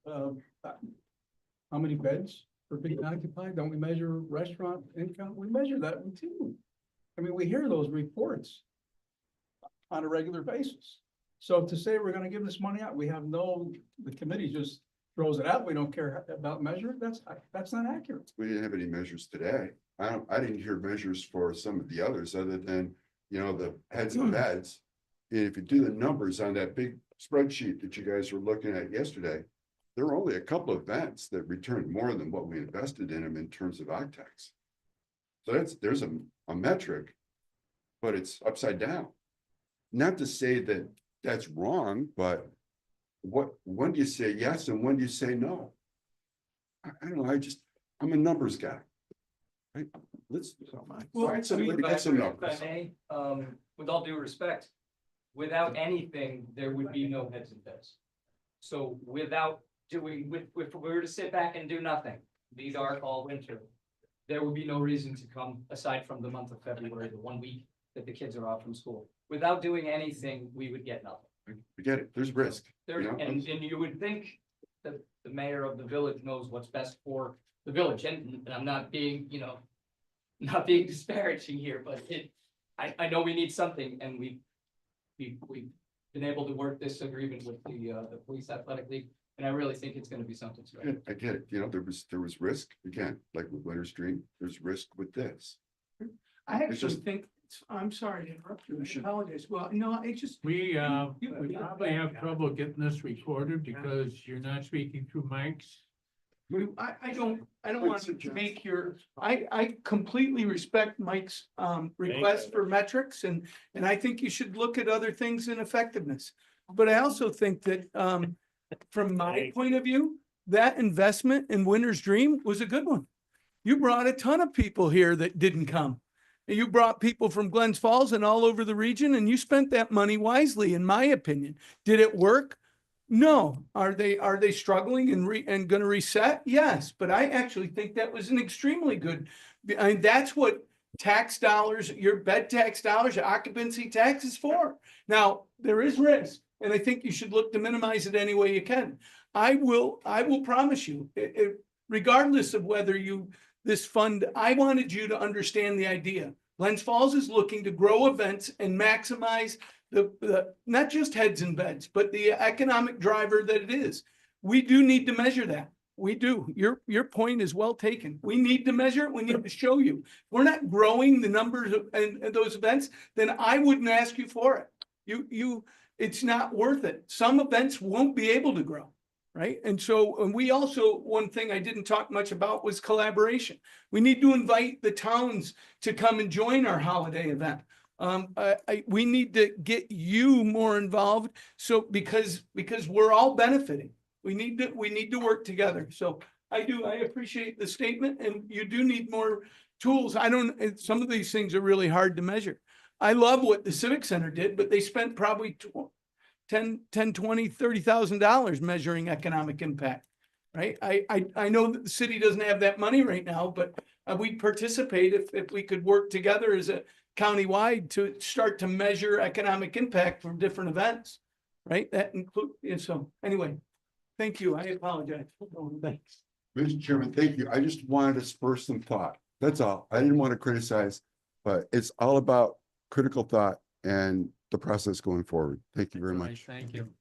How many beds are being occupied? Don't we measure restaurant income? We measure that routinely. I mean, we hear those reports on a regular basis. So to say we're gonna give this money out, the committee just throws it out. We don't care about measuring. That's not accurate.
We didn't have any measures today. I didn't hear measures for some of the others other than, the heads and beds. And if you do the numbers on that big spreadsheet that you guys were looking at yesterday, there were only a couple of events that returned more than what we invested in them in terms of octags. So there's a metric, but it's upside down. Not to say that that's wrong, but when do you say yes and when do you say no? I don't know. I'm a numbers guy. Right? Let's find somebody to get some numbers.
If I may, with all due respect, without anything, there would be no heads and beds. So without doing, if we were to sit back and do nothing, be dark all winter, there would be no reason to come aside from the month of February, the 1 week that the kids are off from school. Without doing anything, we would get nothing.
We get it. There's risk.
And you would think that the mayor of the village knows what's best for the village, and I'm not being, not being disparaging here, but I know we need something, and we've been able to work this agreement with the police athletic league, and I really think it's gonna be something special.
I get it. There was risk, again, like with Winter Stream, there's risk with this.
I
It's
actually
just-
think, I'm sorry to interrupt you,
You
I
should-
apologize. Well, no, it just.
We probably have trouble getting this recorded because you're not speaking through mics. I don't want to make I completely respect Mike's request for metrics and I think you should look at other things in effectiveness. But I also think that from my point of view, that investment in Winter's Dream was a good one. You brought a ton of people here that didn't come. And you brought people from Glens Falls and all over the region, and you spent that money wisely, in my opinion. Did it work? No. Are they struggling and going to reset? Yes, but I actually think that was an extremely good. I mean, that's what
tax dollars, your bed tax dollars, your occupancy tax is for. Now, there is risk, and I think you should look to minimize it any way you can. I will promise you, regardless of whether this fund, I wanted you to understand the idea. Glens Falls is looking to grow events and maximize the not just heads and beds, but the economic driver that it is. We do need to measure that. We do. Your point is well taken. We need to measure it. We need to show you. If we're not growing the numbers of and those events, then I wouldn't ask you for it. It's not worth it. Some events won't be able to grow, right? And we also, one thing I didn't talk much about was collaboration. We need to invite the towns to come and join our holiday event. We need to get you more involved. So because we're all benefiting. We need to work together. So I appreciate the statement, and you do need more tools. Some of these things are really hard to measure. I love what the Civic Center did, but they spent probably $10,000, $20,000, $30,000 measuring economic impact, right? I know that the city doesn't have that money right now, but we'd participate if we could work together as a countywide to start to measure economic impact from different events, right? That so anyway. Thank you. I apologize. Thanks.
Mr. Chairman, thank you. I just wanted to spur some thought. That's all. I didn't want to criticize, but it's all about critical thought and the process going forward. Thank you very much.
Thank you.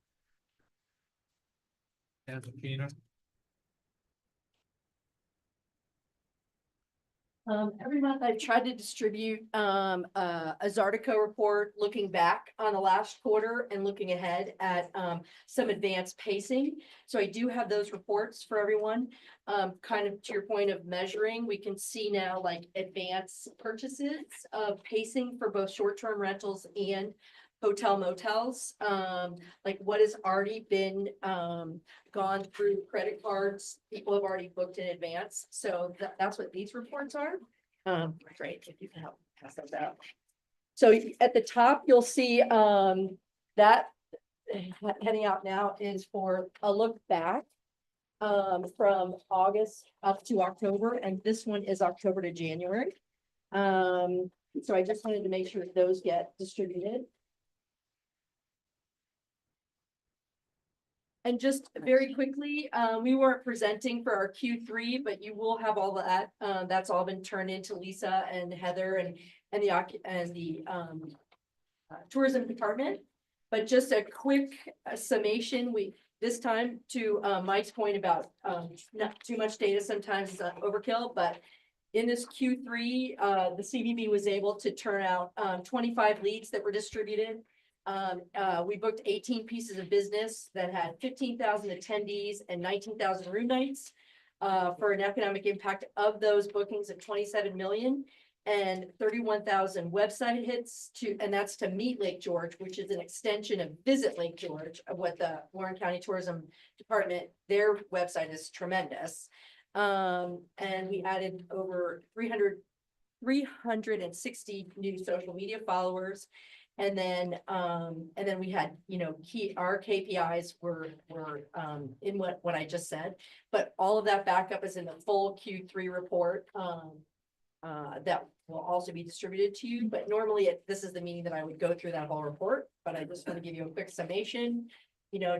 Every month I've tried to distribute a Zartico report looking back on the last quarter and looking ahead at some advanced pacing. So I do have those reports for everyone. Kind of to your point of measuring, we can see now like advanced purchases of pacing for both short-term rentals and hotel motels, like what has already been gone through credit cards. People have already booked in advance. So that's what these reports are. Great, if you can help pass those out. So at the top, you'll see that heading out now is for a look back from August up to October, and this one is October to January. So I just wanted to make sure that those get distributed. And just very quickly, we weren't presenting for our Q3, but you will have all that. That's all been turned into Lisa and Heather and the tourism department. But just a quick summation. This time to Mike's point about not too much data sometimes is overkill, but in this Q3, the CVB was able to turn out 25 leads that were distributed. We booked 18 pieces of business that had 15,000 attendees and 19,000 room nights for an economic impact of those bookings of 27 million and 31,000 website hits and that's to Meet Lake George, which is an extension of Visit Lake George of what the Warren County Tourism Department, their website is tremendous. And we added over 360 new social media followers. And then we had, our KPIs were in what I just said, but all of that backup is in the full Q3 report that will also be distributed to you. But normally this is the meeting that I would go through that whole report, but I just want to give you a quick summation.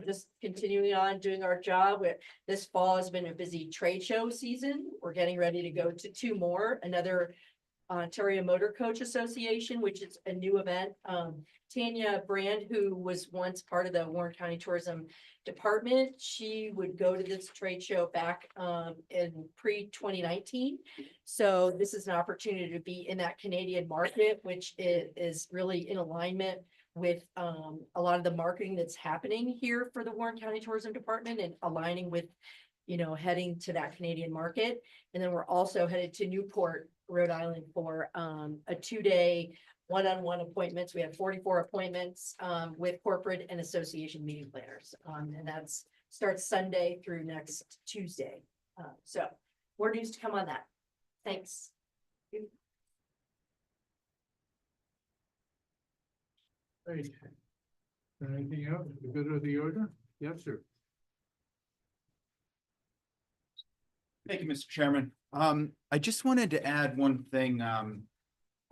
Just continuing on doing our job. This fall has been a busy trade show season. We're getting ready to go to 2 more, another Ontario Motor Coach Association, which is a new event. Tanya Brand, who was once part of the Warren County Tourism Department, she would go to this trade show back in pre-2019. So this is an opportunity to be in that Canadian market, which is really in alignment with a lot of the marketing that's happening here for the Warren County Tourism Department and aligning with, heading to that Canadian market. And then we're also headed to Newport, Rhode Island for a 2-day one-on-one appointments. We have 44 appointments with corporate and association meeting planners. And that's starts Sunday through next Tuesday. So more news to come on that. Thanks.
Great. Anything else? The good of the order? Yes, sir.
Thank you, Mr. Chairman. I just wanted to add one thing.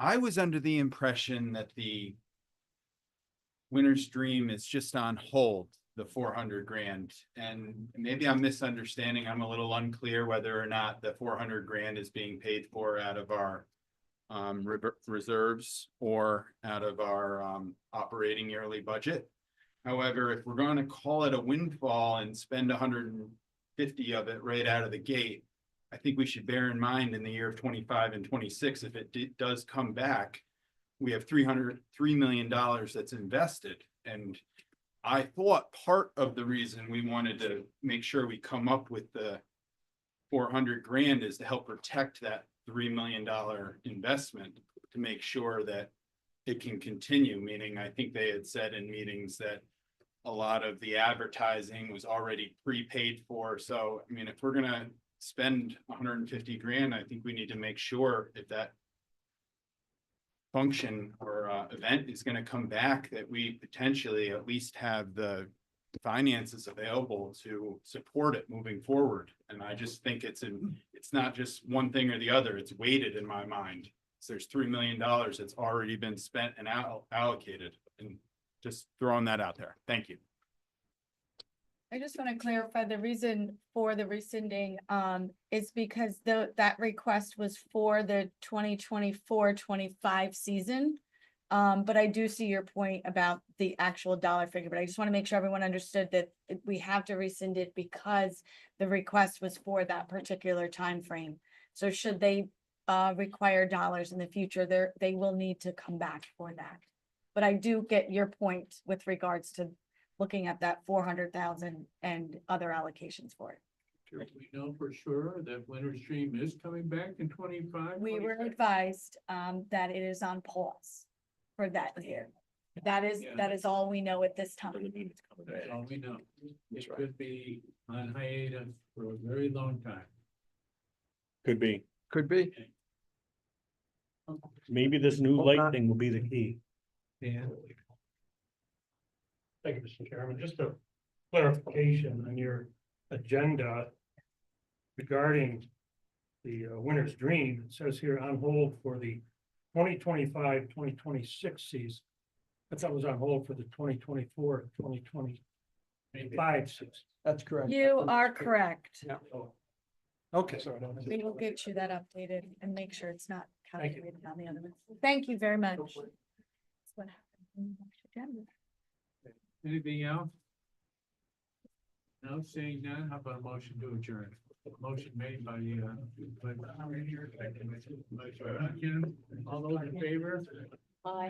I was under the impression that the Winter's Dream is just on hold, the 400 grand. And maybe I'm misunderstanding. I'm a little unclear whether or not the 400 grand is being paid for out of our reserves or out of our operating yearly budget. However, if we're going to call it a windfall and spend 150 of it right out of the gate, I think we should bear in mind in the year of 25 and 26, if it does come back, we have $3 million that's invested. And I thought part of the reason we wanted to make sure we come up with the 400 grand is to help protect that $3 million investment, to make sure that it can continue, meaning I think they had said in meetings that a lot of the advertising was already prepaid for. So, I mean, if we're gonna spend 150 grand, I think we need to make sure if that function or event is gonna come back, that we potentially at least have the finances available to support it moving forward. And I just think it's not just one thing or the other, it's weighted in my mind. So there's $3 million that's already been spent and allocated, and just throwing that out there. Thank you.
I just want to clarify the reason for the rescinding, is because that request was for the 2024-25 season. But I do see your point about the actual dollar figure, but I just want to make sure everyone understood that we have to rescind it because the request was for that particular time frame. So should they require dollars in the future, they will need to come back for that. But I do get your point with regards to looking at that 400,000 and other allocations for it.
We know for sure that Winter's Dream is coming back in 25.
We were advised that it is on pause for that year. That is all we know at this time.
That's all we know. It could be on hiatus for a very long time.
Could be.
Could be.
Maybe this new light thing will be the key.
Yeah.
Thank you, Mr. Chairman. Just a clarification on your agenda regarding the Winter's Dream. It says here on hold for the 2025-2026 season. I thought it was on hold for the 2024-2025 season.
That's correct.
You are correct.
Yeah.
Okay.
We will get you that updated and make sure it's not
Thank you.
calculated on the other one. Thank you very much. That's what happened.
Anything else? No, seeing none, how about a motion to adjourn? Motion made by all those in favor?
Aye.